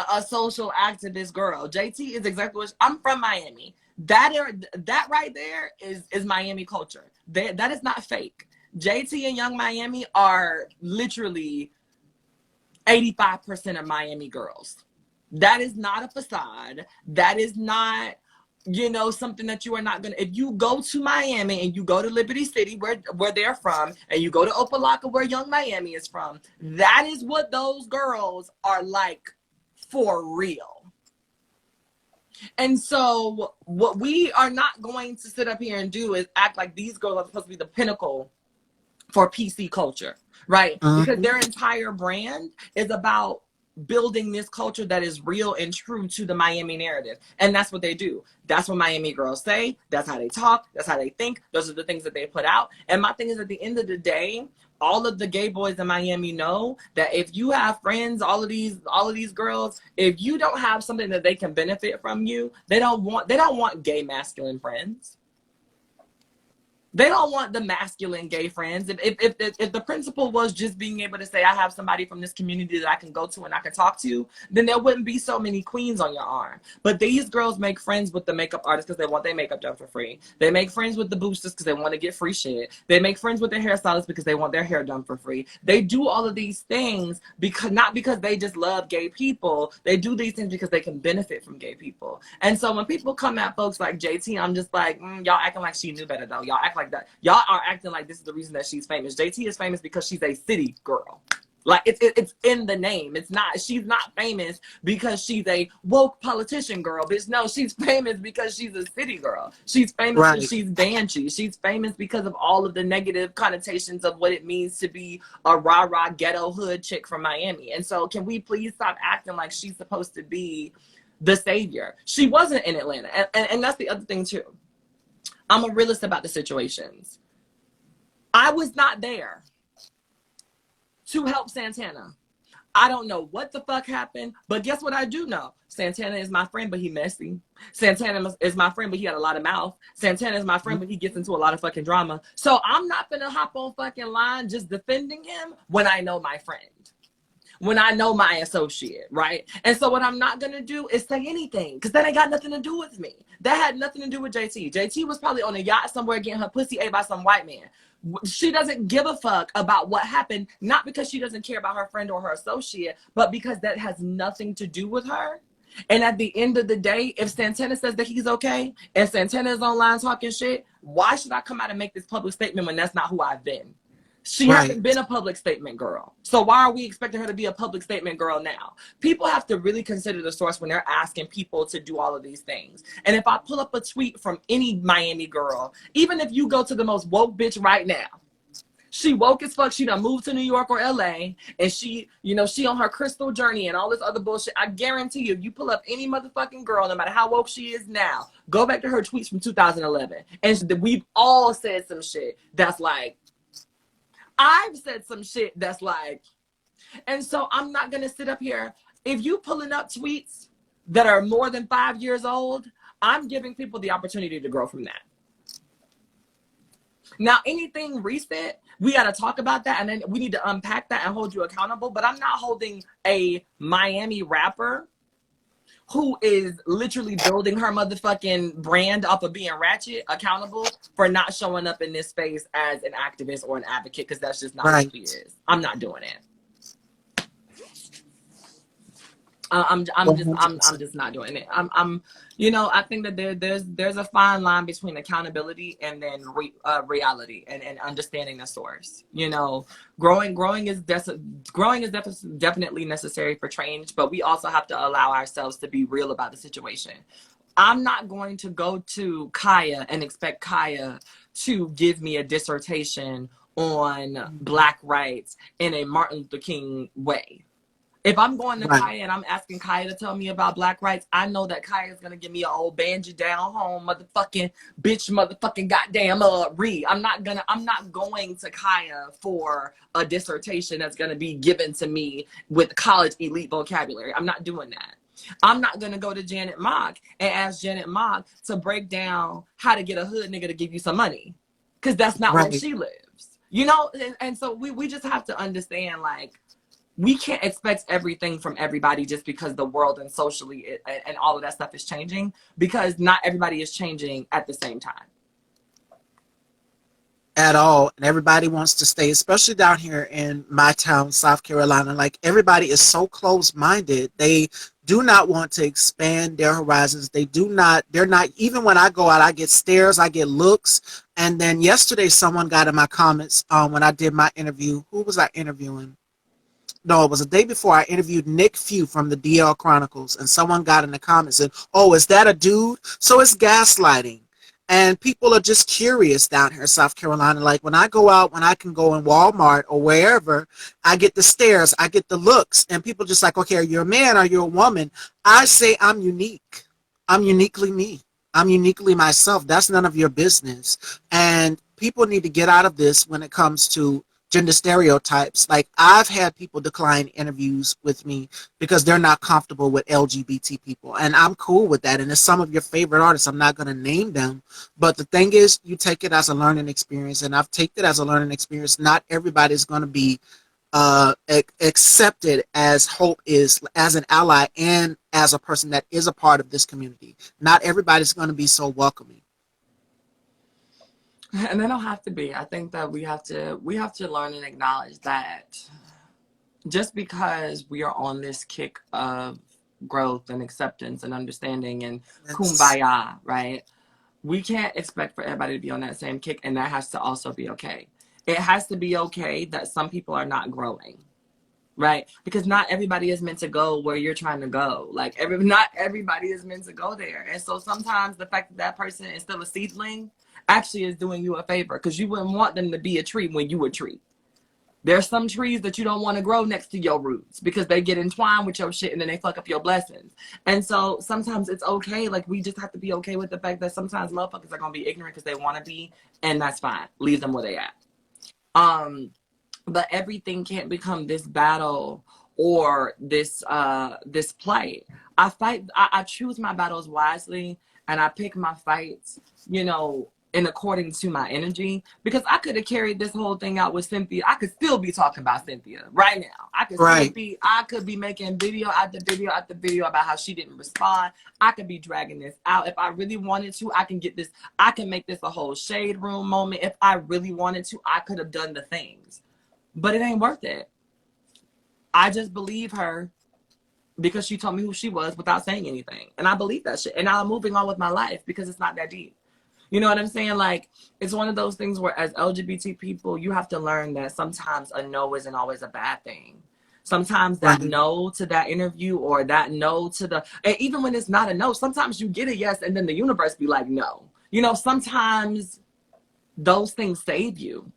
a social activist girl. JT is exactly what I'm from Miami. That right there is Miami culture. That is not fake. JT and Young Miami are literally 85% of Miami girls. That is not a facade. That is not, you know, something that you are not gonna. If you go to Miami and you go to Liberty City, where they're from, and you go to Opelika, where Young Miami is from, that is what those girls are like for real. And so what we are not going to sit up here and do is act like these girls are supposed to be the pinnacle for PC culture, right? Because their entire brand is about building this culture that is real and true to the Miami narrative. And that's what they do. That's what Miami girls say. That's how they talk. That's how they think. Those are the things that they put out. And my thing is, at the end of the day, all of the gay boys in Miami know that if you have friends, all of these girls, if you don't have something that they can benefit from you, they don't want gay masculine friends. They don't want the masculine gay friends. If the principle was just being able to say, I have somebody from this community that I can go to and I can talk to, then there wouldn't be so many queens on your arm. But these girls make friends with the makeup artists because they want their makeup done for free. They make friends with the boosters because they want to get free shit. They make friends with their hairstylists because they want their hair done for free. They do all of these things not because they just love gay people. They do these things because they can benefit from gay people. And so when people come at folks like JT, I'm just like, y'all acting like she knew better though. Y'all act like that. Y'all are acting like this is the reason that she's famous. JT is famous because she's a city girl. Like, it's in the name. It's not, she's not famous because she's a woke politician girl, bitch. No, she's famous because she's a city girl. She's famous because she's banshee. She's famous because of all of the negative connotations of what it means to be a rah-rah ghetto hood chick from Miami. And so can we please stop acting like she's supposed to be the savior? She wasn't in Atlanta. And that's the other thing too. I'm a realist about the situations. I was not there to help Santana. I don't know what the fuck happened, but guess what I do know? Santana is my friend, but he messy. Santana is my friend, but he had a lot of mouth. Santana is my friend, but he gets into a lot of fucking drama. So I'm not gonna hop on fucking line just defending him when I know my friend, when I know my associate, right? And so what I'm not gonna do is say anything, because that ain't got nothing to do with me. That had nothing to do with JT. JT was probably on a yacht somewhere getting her pussy ate by some white man. She doesn't give a fuck about what happened, not because she doesn't care about her friend or her associate, but because that has nothing to do with her. And at the end of the day, if Santana says that he's okay, and Santana is online talking shit, why should I come out and make this public statement when that's not who I've been? She hasn't been a public statement girl. So why are we expecting her to be a public statement girl now? People have to really consider the source when they're asking people to do all of these things. And if I pull up a tweet from any Miami girl, even if you go to the most woke bitch right now, she woke as fuck, she done moved to New York or LA, and she, you know, she on her crystal journey and all this other bullshit. I guarantee you, if you pull up any motherfucking girl, no matter how woke she is now, go back to her tweets from 2011. And we've all said some shit that's like, I've said some shit that's like, and so I'm not going to sit up here. If you pulling up tweets that are more than 5 years old, I'm giving people the opportunity to grow from that. Now, anything recent, we got to talk about that, and then we need to unpack that and hold you accountable. But I'm not holding a Miami rapper who is literally building her motherfucking brand off of being ratchet accountable for not showing up in this space as an activist or an advocate, because that's just not what she is. I'm not doing it. I'm just not doing it. You know, I think that there's a fine line between accountability and then reality and understanding the source. You know, growing is definitely necessary for change, but we also have to allow ourselves to be real about the situation. I'm not going to go to Kaya and expect Kaya to give me a dissertation on Black rights in a Martin Luther King way. If I'm going to Kaya and I'm asking Kaya to tell me about Black rights, I know that Kaya is going to give me an old banjo down home, motherfucking bitch, motherfucking goddamn read. I'm not going to Kaya for a dissertation that's going to be given to me with college elite vocabulary. I'm not doing that. I'm not going to go to Janet Mock and ask Janet Mock to break down how to get a hood nigga to give you some money, because that's not where she lives. You know, and so we just have to understand, like, we can't expect everything from everybody just because the world and socially and all of that stuff is changing, because not everybody is changing at the same time. At all. And everybody wants to stay, especially down here in my town, South Carolina. Like, everybody is so close-minded. They do not want to expand their horizons. They're not, even when I go out, I get stares, I get looks. And then yesterday, someone got in my comments when I did my interview. Who was I interviewing? No, it was the day before. I interviewed Nick Few from the DL Chronicles, and someone got in the comments and said, oh, is that a dude? So it's gaslighting. And people are just curious down here in South Carolina. Like, when I go out, when I can go in Walmart or wherever, I get the stares, I get the looks, and people just like, okay, are you a man? Are you a woman? I say I'm unique. I'm uniquely me. I'm uniquely myself. That's none of your business. And people need to get out of this when it comes to gender stereotypes. Like, I've had people decline interviews with me because they're not comfortable with LGBT people, and I'm cool with that. And it's some of your favorite artists. I'm not going to name them, but the thing is, you take it as a learning experience, and I've taken it as a learning experience. Not everybody's going to be accepted as Hope is, as an ally and as a person that is a part of this community. Not everybody's going to be so welcoming. And they don't have to be. I think that we have to learn and acknowledge that just because we are on this kick of growth and acceptance and understanding and kumbaya, right? We can't expect for everybody to be on that same kick, and that has to also be okay. It has to be okay that some people are not growing, right? Because not everybody is meant to go where you're trying to go. Like, not everybody is meant to go there. And so sometimes the fact that that person is still a seedling actually is doing you a favor, because you wouldn't want them to be a tree when you a tree. There's some trees that you don't want to grow next to your roots because they get entwined with your shit and then they fuck up your blessings. And so sometimes it's okay. Like, we just have to be okay with the fact that sometimes motherfuckers are going to be ignorant because they want to be, and that's fine. Leave them where they at. But everything can't become this battle or this play. I choose my battles wisely, and I pick my fights, you know, in according to my energy, because I could have carried this whole thing out with Cynthia. I could still be talking about Cynthia right now. I could be making video after video after video about how she didn't respond. I could be dragging this out. If I really wanted to, I can make this a whole shade room moment. If I really wanted to, I could have done the things, but it ain't worth it. I just believe her because she told me who she was without saying anything. And I believe that shit. And I'm moving on with my life because it's not that deep. You know what I'm saying? Like, it's one of those things where as LGBT people, you have to learn that sometimes a no isn't always a bad thing. Sometimes that Right. no to that interview or that no to the, and even when it's not a no, sometimes you get a yes and then the universe be like, no. You know, sometimes those things save you.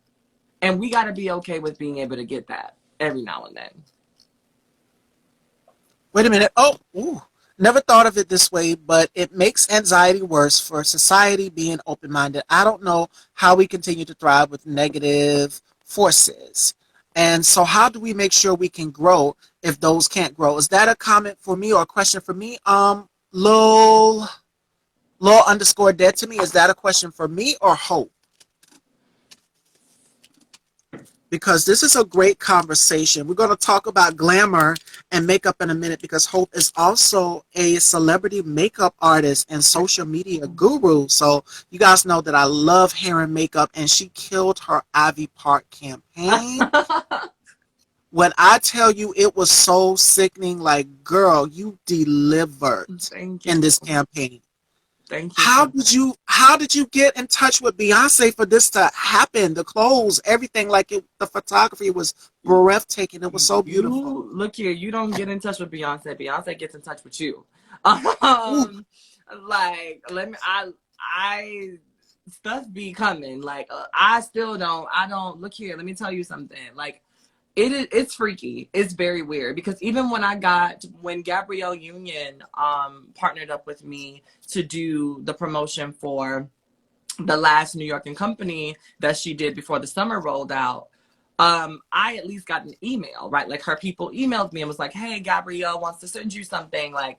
And we got to be okay with being able to get that every now and then. Wait a minute. Oh, ooh. Never thought of it this way, but it makes anxiety worse for society being open-minded. I don't know how we continue to thrive with negative forces. And so how do we make sure we can grow if those can't grow? Is that a comment for me or a question for me? Lol underscore dead to me. Is that a question for me or Hope? Because this is a great conversation. We're going to talk about glamour and makeup in a minute because Hope is also a celebrity makeup artist and social media guru. So you guys know that I love hair and makeup, and she killed her Ivy Park campaign. When I tell you it was so sickening, like, girl, you delivered Thank you. in this campaign. Thank you. How did you get in touch with Beyonce for this to happen? The clothes, everything, like the photography was breathtaking. It was so beautiful. Look here, you don't get in touch with Beyonce. Beyonce gets in touch with you. Like, I stuff be coming. Like, I don't look here. Let me tell you something. Like, it's freaky. It's very weird because even when Gabrielle Union partnered up with me to do the promotion for the last New York and Company that she did before the summer rolled out, I at least got an email, right? Like, her people emailed me and was like, hey, Gabrielle wants to send you something. Like,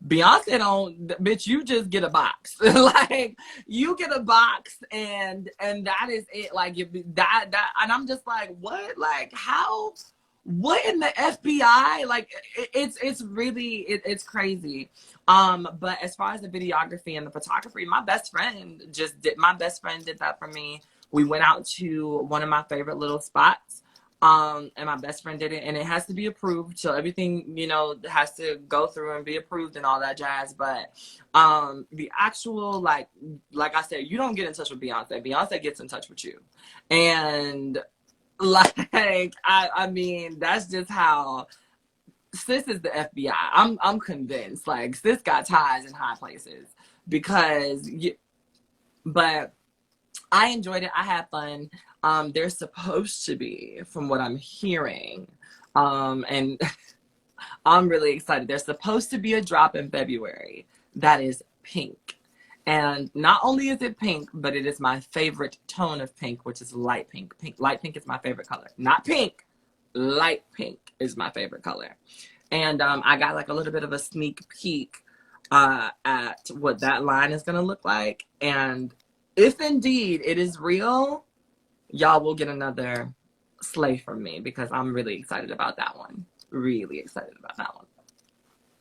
Beyonce don't, bitch, you just get a box. Like, you get a box and that is it. Like, that, and I'm just like, what? Like, how? What in the FBI? Like, it's really, it's crazy. But as far as the videography and the photography, my best friend did that for me. We went out to one of my favorite little spots. And my best friend did it, and it has to be approved. So everything, you know, has to go through and be approved and all that jazz. But the actual, like I said, you don't get in touch with Beyonce. Beyonce gets in touch with you. And like, I mean, that's just how sis is the FBI. I'm convinced. Like, sis got ties in high places but I enjoyed it. I had fun. There's supposed to be, from what I'm hearing, and I'm really excited. There's supposed to be a drop in February that is pink. And not only is it pink, but it is my favorite tone of pink, which is light pink. Light pink is my favorite color. Not pink. Light pink is my favorite color. And I got like a little bit of a sneak peek at what that line is going to look like. And if indeed it is real, y'all will get another slay from me because I'm really excited about that one. Really excited about that one.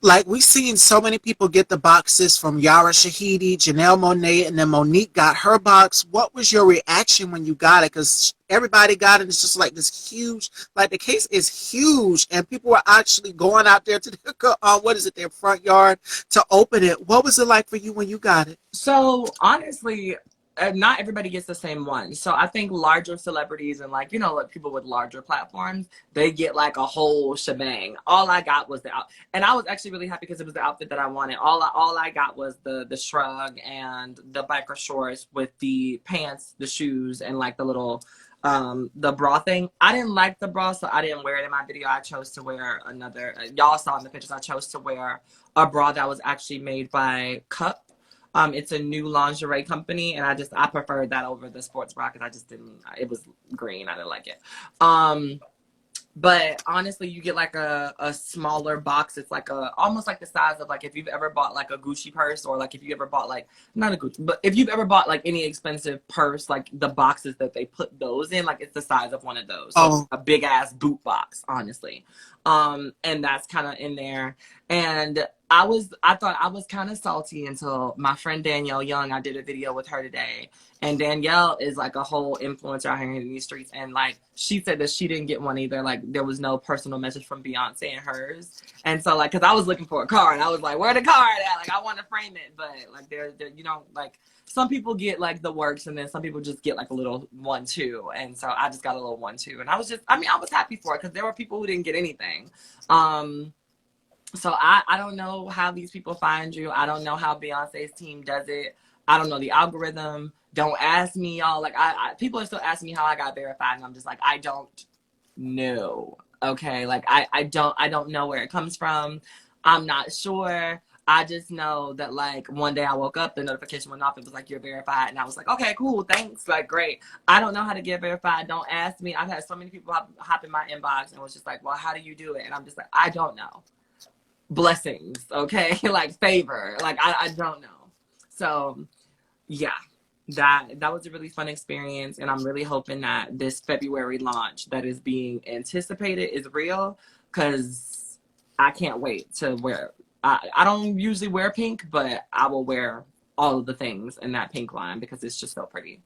Like, we've seen so many people get the boxes from Yara Shahidi, Janelle Monáe, and then Monique got her box. What was your reaction when you got it? Because everybody got it. It's just like this huge, like, the case is huge, and people were actually going out there to their front yard to open it. What was it like for you when you got it? So honestly, not everybody gets the same one. So I think larger celebrities and, like, you know, like people with larger platforms, they get like a whole shebang. All I got was the outfit. And I was actually really happy because it was the outfit that I wanted. All I got was the shrug and the biker shorts with the pants, the shoes, and like the little the bra thing. I didn't like the bra, so I didn't wear it in my video. I chose to wear another, y'all saw in the pictures, I chose to wear a bra that was actually made by Cup. It's a new lingerie company, and I preferred that over the sports bra because it was green. I didn't like it. But honestly, you get like a smaller box. It's like almost like the size of, like, if you've ever bought like a Gucci purse, or like if you ever bought, like, not a Gucci, but if you've ever bought like any expensive purse, like the boxes that they put those in, like it's the size of one of those. So a big ass boot box, honestly. And that's kind of in there. And I thought I was kind of salty until my friend Danielle Young, I did a video with her today. And Danielle is like a whole influencer out here in these streets. And like, she said that she didn't get one either. Like, there was no personal message from Beyonce and hers. And so like, cause I was looking for a card. I was like, where the card at? Like, I want to frame it. But like, there, you know, like some people get like the works and then some people just get like a little 1-2. And so I just got a little 1-2. And I was just, I mean, I was happy for it because there were people who didn't get anything. So I don't know how these people find you. I don't know how Beyonce's team does it. I don't know the algorithm. Don't ask me, y'all. Like, people are still asking me how I got verified, and I'm just like, I don't know. Okay, like I don't know where it comes from. I'm not sure. I just know that like one day I woke up, the notification went off. It was like, you're verified, and I was like, okay, cool, thanks, like great. I don't know how to get verified. Don't ask me. I've had so many people hop in my inbox and was just like, well, how do you do it? And I'm just like, I don't know. Blessings, okay? Like favor, like I don't know. So yeah, that was a really fun experience, and I'm really hoping that this February launch that is being anticipated is real, because I can't wait to wear. I don't usually wear pink, but I will wear all of the things in that pink line because it's just so pretty.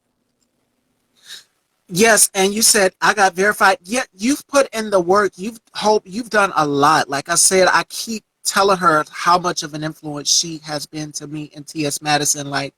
Yes, and you said I got verified. Yet you've put in the work. You've done a lot. Like I said, I keep telling her how much of an influence she has been to me and T.S. Madison. Like,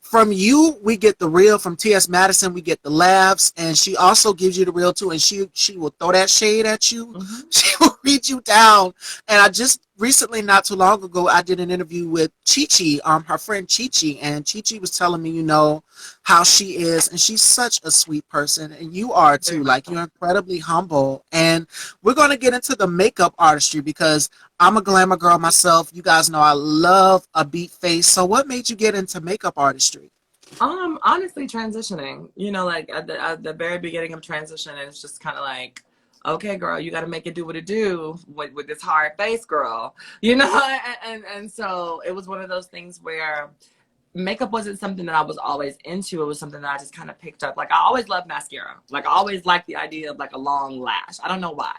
from you, we get the real. From T.S. Madison, we get the laughs, and she also gives you the real too. And she will throw that shade at you. Mm-hmm. She will read you down. And I just recently, not too long ago, I did an interview with Chi Chi, her friend Chi Chi, and Chi Chi was telling me, you know, how she is, and she's such a sweet person, and you are too. Like, you're incredibly humble. And we're gonna get into the makeup artistry because I'm a glamour girl myself. You guys know I love a beat face. So what made you get into makeup artistry? Honestly, transitioning. You know, like at the very beginning of transition, it's just kind of like, okay, girl, you got to make it do what it do with this hard face, girl. You know, and so it was one of those things where makeup wasn't something that I was always into. It was something that I just kind of picked up. Like, I always loved mascara. Like, I always liked the idea of like a long lash. I don't know why.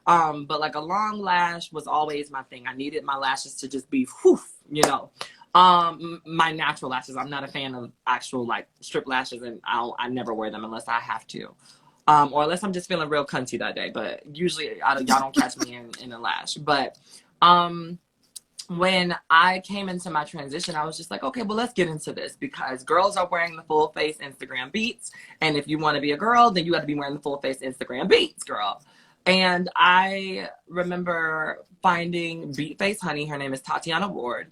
But like a long lash was always my thing. I needed my lashes to just be whoof, you know. My natural lashes. I'm not a fan of actual like strip lashes, and I never wear them unless I have to. Or unless I'm just feeling real cunty that day. But usually y'all don't catch me in a lash. But when I came into my transition, I was just like, okay, well, let's get into this, because girls are wearing the full face Instagram beats. And if you want to be a girl, then you got to be wearing the full face Instagram beats, girl. And I remember finding Beat Face Honey. Her name is Tatiana Ward.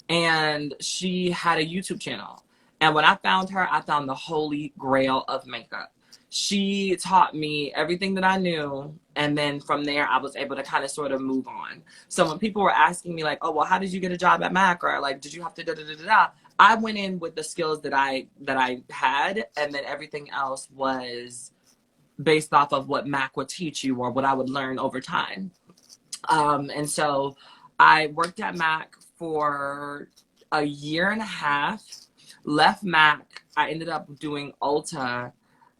And she had a YouTube channel. And when I found her, I found the holy grail of makeup. She taught me everything that I knew. And then from there, I was able to kind of sort of move on. So when people were asking me like, oh, well, how did you get a job at MAC? Or like, did you have to da-da-da-da-da? I went in with the skills that I had. And then everything else was based off of what MAC would teach you or what I would learn over time. And so I worked at MAC for a year and a half, left MAC. I ended up doing Ulta.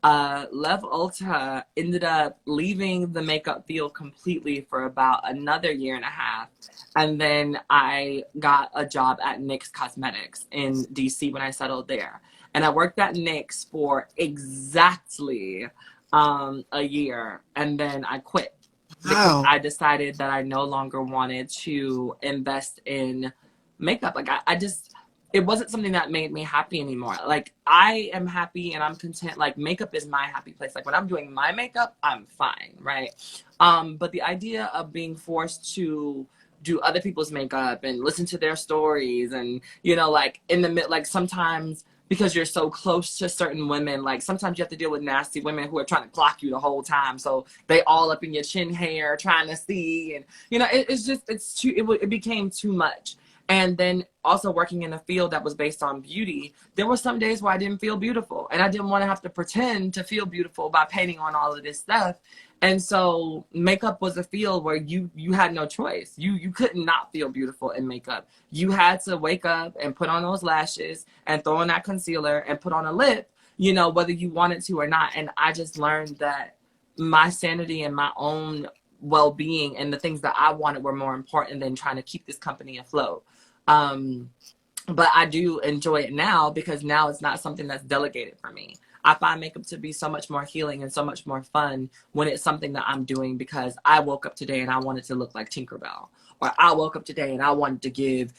Left Ulta, ended up leaving the makeup field completely for about another year and a half. And then I got a job at NYX Cosmetics in DC when I settled there. And I worked at NYX for exactly a year. And then I quit. Because I decided that I no longer wanted to invest in makeup. Like I just, it wasn't something that made me happy anymore. Like, I am happy and I'm content. Like, makeup is my happy place. Like, when I'm doing my makeup, I'm fine, right? But the idea of being forced to do other people's makeup and listen to their stories and, you know, like in the mid, like sometimes because you're so close to certain women, like sometimes you have to deal with nasty women who are trying to clock you the whole time. So they all up in your chin hair trying to see, and, you know, it's just, it became too much. And then also working in a field that was based on beauty, there were some days where I didn't feel beautiful, and I didn't want to have to pretend to feel beautiful by painting on all of this stuff. And so makeup was a field where you had no choice. You could not feel beautiful in makeup. You had to wake up and put on those lashes and throw on that concealer and put on a lip, you know, whether you wanted to or not. And I just learned that my sanity and my own well-being and the things that I wanted were more important than trying to keep this company afloat. But I do enjoy it now because now it's not something that's delegated for me. I find makeup to be so much more healing and so much more fun when it's something that I'm doing because I woke up today and I wanted to look like Tinkerbell. Or I woke up today and I wanted to give,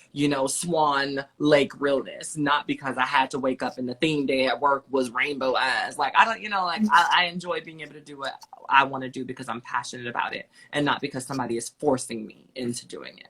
Swan Lake realness, not because I had to wake up and the theme day at work was rainbow eyes. Like, I don't, I enjoy being able to do what I want to do because I'm passionate about it and not because somebody is forcing me into doing it.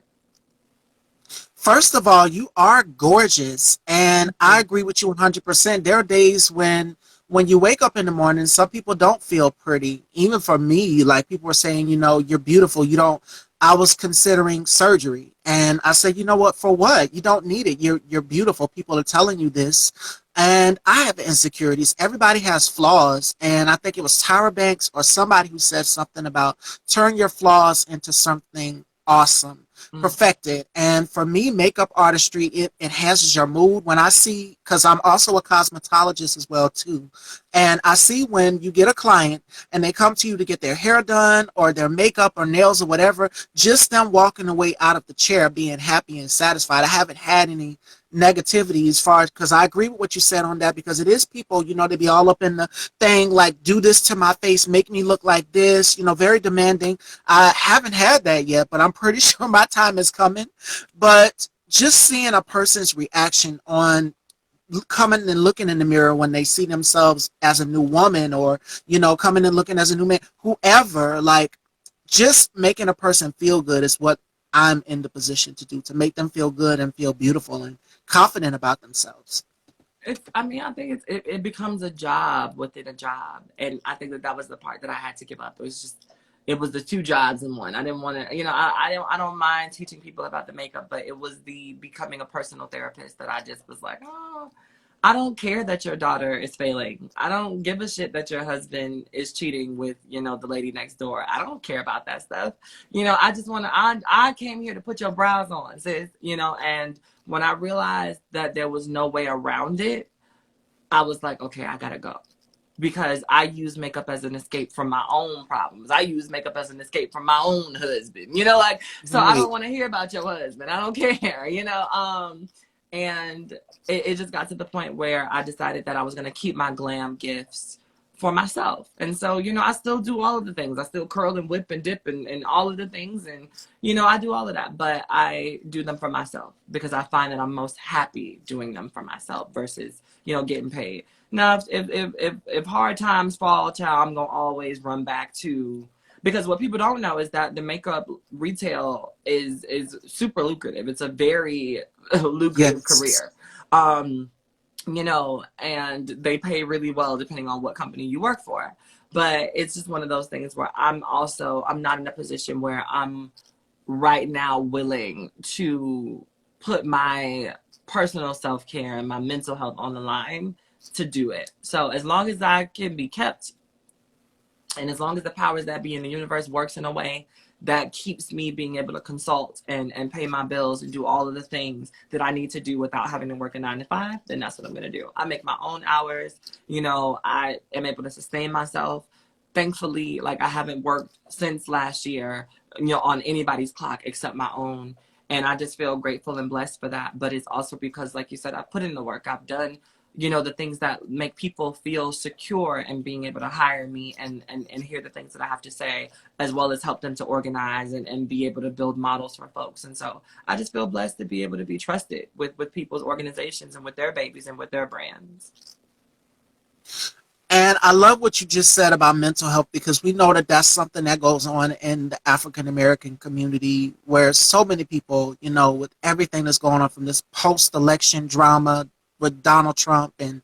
First of all, you are gorgeous, and I agree with you 100%. There are days when you wake up in the morning, some people don't feel pretty. Even for me, like people were saying, you're beautiful. You don't. I was considering surgery, and I said, you know what? For what? You don't need it. You're beautiful. People are telling you this, and I have insecurities. Everybody has flaws, and I think it was Tyra Banks or somebody who said something about turn your flaws into something awesome, perfected. And for me, makeup artistry, it enhances your mood. When I see, because I'm also a cosmetologist as well too, and I see when you get a client and they come to you to get their hair done or their makeup or nails or whatever, just them walking away out of the chair being happy and satisfied. I haven't had any negativity as far as, because I agree with what you said on that, because it is people, they be all up in the thing like, do this to my face, make me look like this, very demanding. I haven't had that yet, but I'm pretty sure my time is coming. But just seeing a person's reaction on coming and looking in the mirror when they see themselves as a new woman, or coming and looking as a new man, whoever, like, just making a person feel good is what I'm in the position to do, to make them feel good and feel beautiful and confident about themselves. I think it becomes a job within a job, and I think that was the part that I had to give up. It was the two jobs in one. I didn't want to, I don't mind teaching people about the makeup, but it was the becoming a personal therapist that I just was like, oh, I don't care that your daughter is failing. I don't give a shit that your husband is cheating with, the lady next door. I don't care about that stuff. I just want to, I came here to put your brows on, sis, and when I realized that there was no way around it, I was like, okay, I gotta go. Because I use makeup as an escape from my own problems. I use makeup as an escape from my own husband, so I don't want to hear about your husband. I don't care, and it just got to the point where I decided that I was going to keep my glam gifts for myself. And so, I still do all of the things. I still curl and whip and dip and all of the things. And, I do all of that, but I do them for myself because I find that I'm most happy doing them for myself versus, getting paid. Now, if hard times fall, child, I'm going to always run back to, because what people don't know is that the makeup retail is super lucrative. It's a very lucrative career. And they pay really well depending on what company you work for. But it's just one of those things where I'm not in a position where I'm right now willing to put my personal self-care and my mental health on the line to do it. So as long as I can be kept, and as long as the powers that be in the universe works in a way that keeps me being able to consult and pay my bills and do all of the things that I need to do without having to work a 9-to-5, then that's what I'm going to do. I make my own hours. I am able to sustain myself. Thankfully, like, I haven't worked since last year, on anybody's clock except my own. And I just feel grateful and blessed for that. But it's also because, like you said, I've put in the work. I've done the things that make people feel secure and being able to hire me and hear the things that I have to say, as well as help them to organize and be able to build models for folks. And so I just feel blessed to be able to be trusted with people's organizations and with their babies and with their brands. And I love what you just said about mental health, because we know that that's something that goes on in the African American community, where so many people, with everything that's going on from this post-election drama with Donald Trump and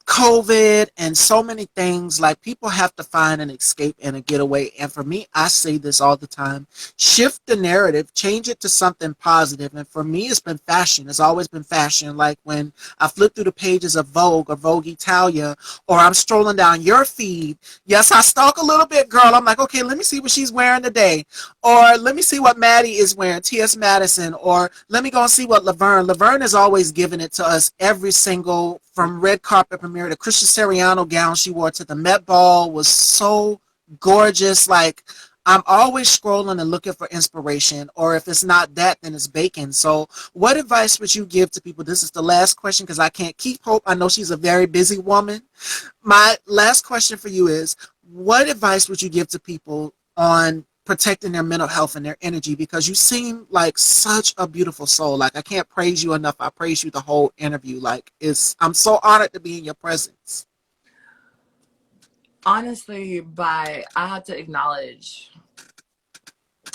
COVID and so many things, like, people have to find an escape and a getaway. And for me, I say this all the time: shift the narrative, change it to something positive. And for me, it's been fashion. It's always been fashion. Like, when I flip through the pages of Vogue or Vogue Italia, or I'm strolling down your feed, yes, I stalk a little bit, girl. I'm like, okay, let me see what she's wearing today, or let me see what Maddie is wearing, T.S. Madison, or let me go and see what Laverne is always giving it to us every single, from red carpet premiere, the Christian Siriano gown she wore to the Met Ball was so gorgeous. Like, I'm always scrolling and looking for inspiration, or if it's not that, then it's baking. So what advice would you give to people? This is the last question because I can't keep Hope. I know she's a very busy woman. My last question for you is, what advice would you give to people on protecting their mental health and their energy? Because you seem like such a beautiful soul. Like, I can't praise you enough. I praise you the whole interview. Like, I'm so honored to be in your presence. Honestly, I have to acknowledge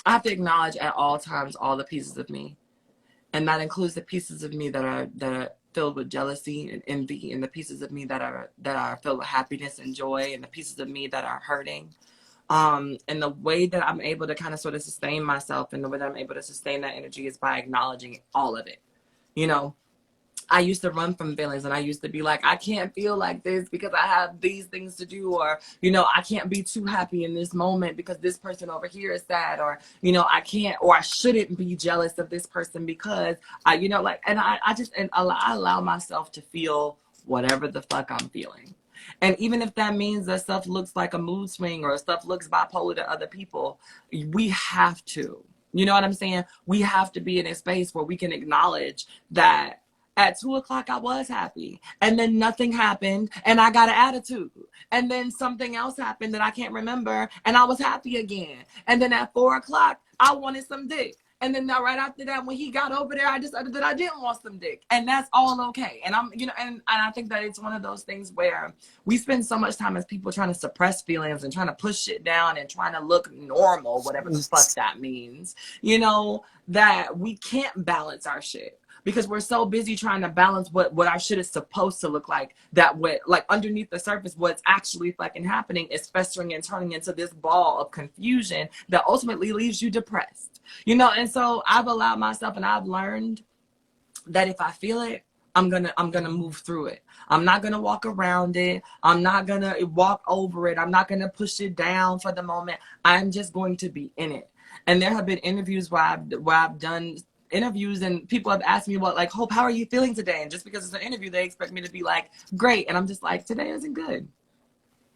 at all times all the pieces of me. And that includes the pieces of me that are filled with jealousy and envy, and the pieces of me that are filled with happiness and joy, and the pieces of me that are hurting. And the way that I'm able to kind of sort of sustain myself, and the way that I'm able to sustain that energy, is by acknowledging all of it. You know, I used to run from feelings, and I used to be like, I can't feel like this because I have these things to do, or, you know, I can't be too happy in this moment because this person over here is sad, or, you know, I can't, or I shouldn't be jealous of this person because you know, like, and I allow myself to feel whatever the fuck I'm feeling. And even if that means that stuff looks like a mood swing or stuff looks bipolar to other people, we have to, you know what I'm saying? We have to be in a space where we can acknowledge that at 2 o'clock, I was happy, and then nothing happened, and I got an attitude, and then something else happened that I can't remember, and I was happy again, and then at 4 o'clock, I wanted some dick, and then right after that, when he got over there, I decided that I didn't want some dick, and that's all okay. And I'm, you know, and I think that it's one of those things where we spend so much time as people trying to suppress feelings and trying to push shit down and trying to look normal, whatever the fuck that means, you know, that we can't balance our shit. Because we're so busy trying to balance what our shit is supposed to look like, that what, like, underneath the surface, what's actually fucking happening is festering and turning into this ball of confusion that ultimately leaves you depressed. You know, and so I've allowed myself, and I've learned that if I feel it, I'm gonna move through it. I'm not gonna walk around it. I'm not gonna walk over it. I'm not gonna push it down for the moment. I'm just going to be in it. And there have been interviews where I've done interviews, and people have asked me about, like, Hope, how are you feeling today? And just because it's an interview, they expect me to be like, great. And I'm just like, today isn't good,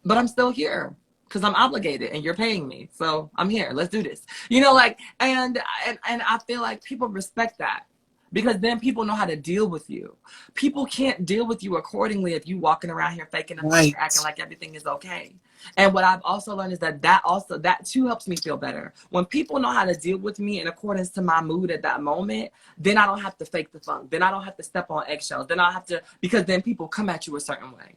but I'm still here because I'm obligated and you're paying me, so I'm here. Let's do this, you know, like, and I feel like people respect that, because then people know how to deal with you. People can't deal with you accordingly if you walking around here faking and Right. acting like everything is okay. And what I've also learned is that too helps me feel better. When people know how to deal with me in accordance to my mood at that moment, then I don't have to fake the funk. Then I don't have to step on eggshells. Then I don't have to, because then people come at you a certain way.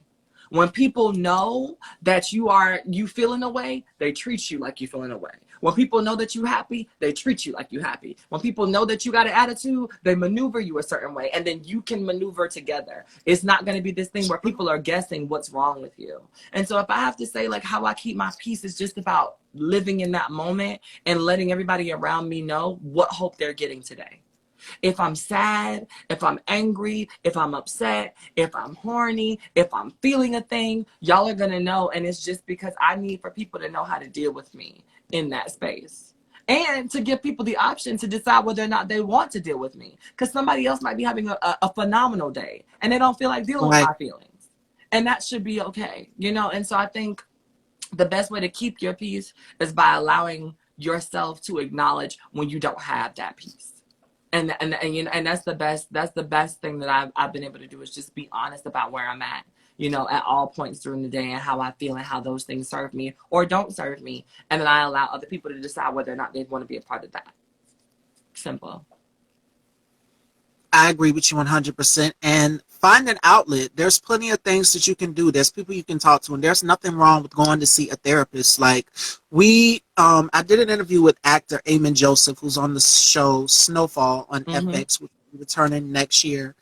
When people know that you feeling a way, they treat you like you feeling a way. When people know that you happy, they treat you like you happy. When people know that you got an attitude, they maneuver you a certain way, and then you can maneuver together. It's not going to be this thing where people are guessing what's wrong with you. And so if I have to say, like, how I keep my peace is just about living in that moment and letting everybody around me know what hope they're getting today. If I'm sad, if I'm angry, if I'm upset, if I'm horny, if I'm feeling a thing, y'all are going to know. And it's just because I need for people to know how to deal with me in that space. And to give people the option to decide whether or not they want to deal with me. Because somebody else might be having a phenomenal day and they don't feel like dealing with my feelings. And that should be okay, you know? And so I think the best way to keep your peace is by allowing yourself to acknowledge when you don't have that peace. And you know, and that's the best thing that I've been able to do, is just be honest about where I'm at, you know, at all points during the day, and how I feel and how those things serve me or don't serve me. And then I allow other people to decide whether or not they want to be a part of that. Simple. I agree with you 100%. And find an outlet. There's plenty of things that you can do. There's people you can talk to, and there's nothing wrong with going to see a therapist. Like, I did an interview with actor Eamon Joseph, who's on the show Snowfall on FX, which will be returning next year.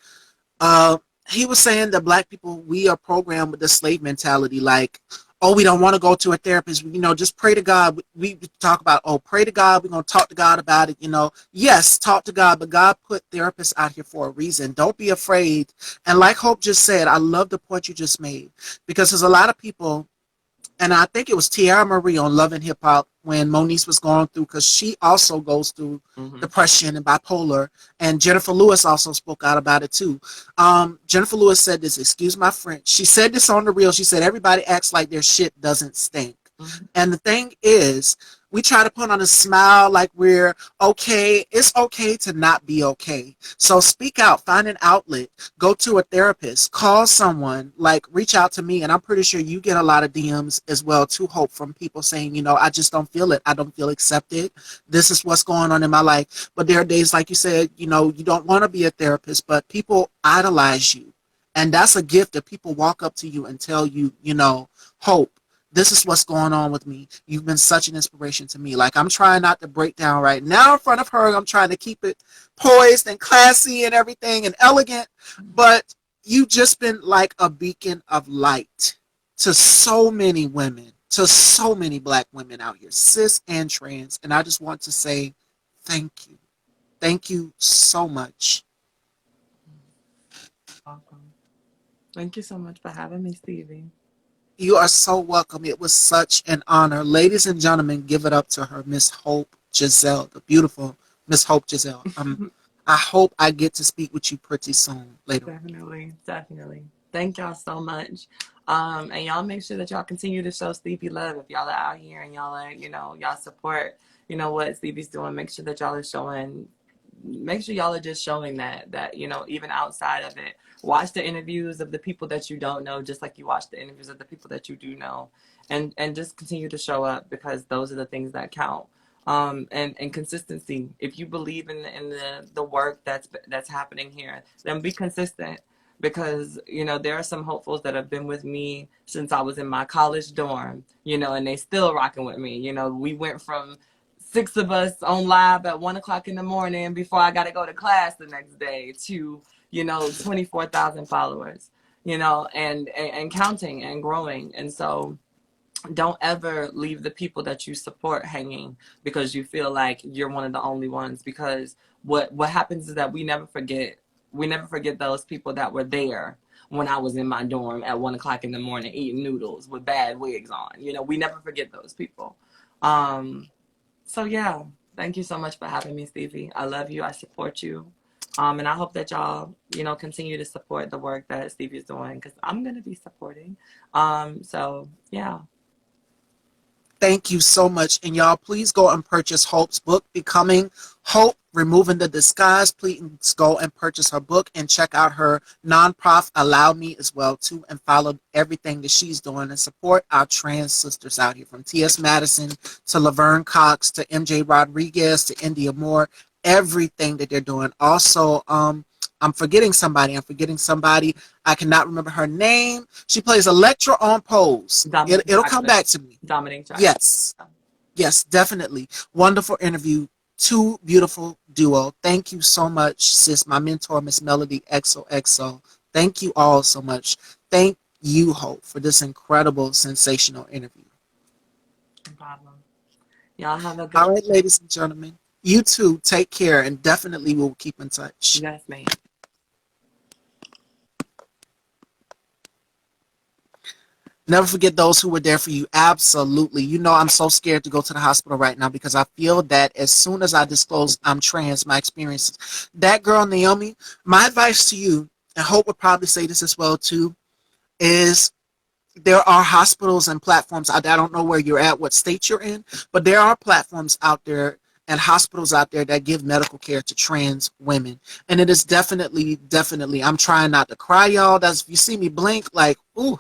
He was saying that Black people, we are programmed with the slave mentality, like, oh, we don't want to go to a therapist, you know, just pray to God. We talk about, oh, pray to God, we're going to talk to God about it, you know. Yes, talk to God, but God put therapists out here for a reason. Don't be afraid. And like Hope just said, I love the point you just made, because there's a lot of people, and I think it was Tiara Marie on Love and Hip Hop when Moniece was going through, because she also goes through depression and bipolar, and Jennifer Lewis also spoke out about it too. Jennifer Lewis said this, excuse my French, she said this on The Real, she said, everybody acts like their shit doesn't stink. And the thing is, We try to put on a smile like we're okay. It's okay to not be okay. So speak out, find an outlet, go to a therapist, call someone, like reach out to me. And I'm pretty sure you get a lot of DMs as well too, Hope, from people saying, you know, I just don't feel it. I don't feel accepted. This is what's going on in my life. But there are days, like you said, you know, you don't want to be a therapist, but people idolize you. And that's a gift that people walk up to you and tell you, you know, Hope, this is what's going on with me. You've been such an inspiration to me. Like, I'm trying not to break down right now in front of her. I'm trying to keep it poised and classy and everything and elegant. But you've just been like a beacon of light to so many women, to so many Black women out here, cis and trans. And I just want to say thank you. Thank you so much. Welcome. Thank you so much for having me, Stevie. You are so welcome. It was such an honor. Ladies and gentlemen, give it up to her, Miss Hope Giselle, the beautiful Miss Hope Giselle. I hope I get to speak with you pretty soon later. Definitely, definitely. Thank y'all so much. And y'all make sure that y'all continue to show Stevie love. If y'all are out here and y'all are, you know, y'all support, you know, what Stevie's doing, make sure that y'all are showing, make sure y'all are just showing that, you know, even outside of it. Watch the interviews of the people that you don't know, just like you watch the interviews of the people that you do know. And just continue to show up, because those are the things that count. And consistency. If you believe in the work that's happening here, then be consistent, because, you know, there are some hopefuls that have been with me since I was in my college dorm, you know, and they still rocking with me. You know, we went from 6 of us on live at 1 o'clock in the morning before I got to go to class the next day to, you know, 24,000 followers, you know, and counting and growing. And so don't ever leave the people that you support hanging because you feel like you're one of the only ones, because what happens is that we never forget those people that were there when I was in my dorm at 1 o'clock in the morning eating noodles with bad wigs on. You know, we never forget those people. So yeah, thank you so much for having me, Stevie. I love you. I support you. And I hope that y'all, you know, continue to support the work that Stevie's doing, because I'm going to be supporting. So yeah. Thank you so much. And y'all, please go and purchase Hope's book, Becoming Hope, Removing the Disguise. Please go and purchase her book and check out her nonprofit, Allow Me, as well, too, and follow everything that she's doing and support our trans sisters out here, from T.S. Madison to Laverne Cox to M.J. Rodriguez to India Moore, everything that they're doing. Also, I'm forgetting somebody. I cannot remember her name. She plays Electra on Pose. It'll come back to me. Dominic Jackson. Yes. Yes, definitely. Wonderful interview. Two beautiful duo. Thank you so much, sis, my mentor, Miss Melody XOXO. Thank you all so much. Thank you, Hope, for this incredible, sensational interview. No problem. Y'all have a good All right, ladies and gentlemen. You too. Take care, and definitely we'll keep in touch. Yes, ma'am. Never forget those who were there for you. Absolutely. You know, I'm so scared to go to the hospital right now because I feel that as soon as I disclose I'm trans, my experiences. That girl, Naomi, my advice to you, and Hope would probably say this as well too, is there are hospitals and platforms out there. I don't know where you're at, what state you're in, but there are platforms out there and hospitals out there that give medical care to trans women. And it is definitely, I'm trying not to cry, y'all. That's, if you see me blink, like, ooh.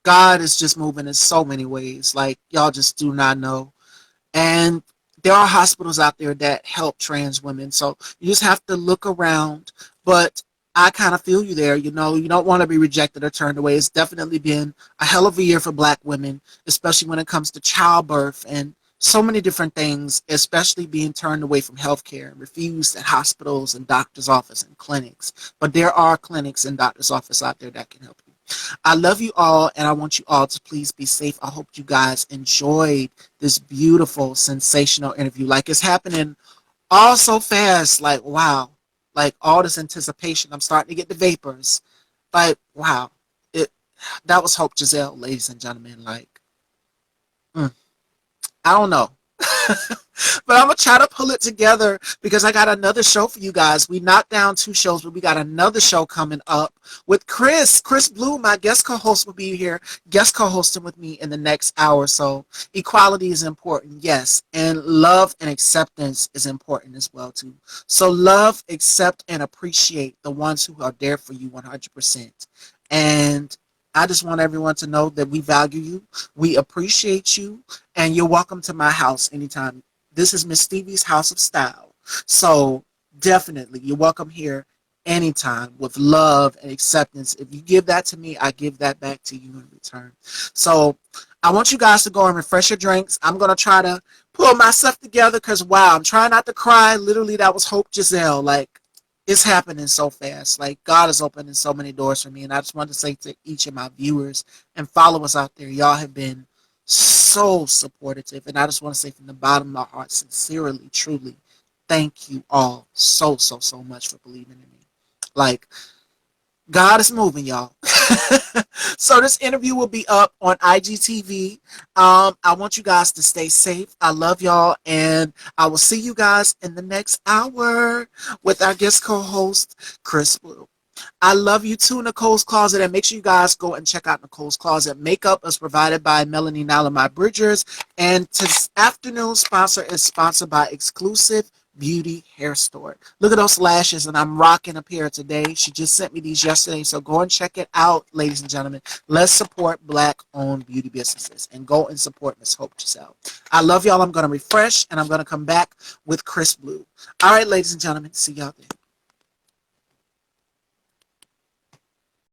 God is just moving in so many ways. Like, y'all just do not know. And there are hospitals out there that help trans women. So you just have to look around. But I kind of feel you there. You know, you don't want to be rejected or turned away. It's definitely been a hell of a year for Black women, especially when it comes to childbirth and so many different things, especially being turned away from healthcare and refused at hospitals and doctor's office and clinics. But there are clinics and doctor's office out there that can help you. I love you all, and I want you all to please be safe. I hope you guys enjoyed this beautiful, sensational interview. Like, it's happening all so fast. Like, wow. Like, all this anticipation. I'm starting to get the vapors. Like, wow. That was Hope Giselle, ladies and gentlemen. Like, I don't know. But I'm gonna try to pull it together because I got another show for you guys. We knocked down 2 shows, but we got another show coming up with Chris Blue, my guest co-host, will be here, guest co-hosting with me in the next hour. So equality is important, yes, and love and acceptance is important as well too. So love, accept, and appreciate the ones who are there for you 100%. And I just want everyone to know that we value you, we appreciate you, and you're welcome to my house anytime. This is Miss Stevie's House of Style. So definitely, you're welcome here anytime with love and acceptance. If you give that to me, I give that back to you in return. So I want you guys to go and refresh your drinks. I'm going to try to pull myself together because, wow, I'm trying not to cry. Literally, that was Hope Giselle. Like, it's happening so fast. Like, God is opening so many doors for me. And I just want to say to each of my viewers and followers out there, y'all have been so supportive, and I just want to say from the bottom of my heart, sincerely, truly, thank you all so much for believing in me. Like, God is moving, y'all. So this interview will be up on IGTV. I want you guys to stay safe. I love y'all, and I will see you guys in the next hour with our guest co-host, Chris Blue. I love you too, Nicole's Closet, and make sure you guys go and check out Nicole's Closet. Makeup is provided by Melanie Nalamai Bridgers, and this afternoon sponsor is sponsored by Exclusive Beauty Hair Store. Look at those lashes, and I'm rocking a pair today. She just sent me these yesterday, so go and check it out, ladies and gentlemen. Let's support Black-owned beauty businesses, and go and support Miss Hope Giselle. I love y'all. I'm going to refresh, and I'm going to come back with Chris Blue. All right, ladies and gentlemen, see y'all then.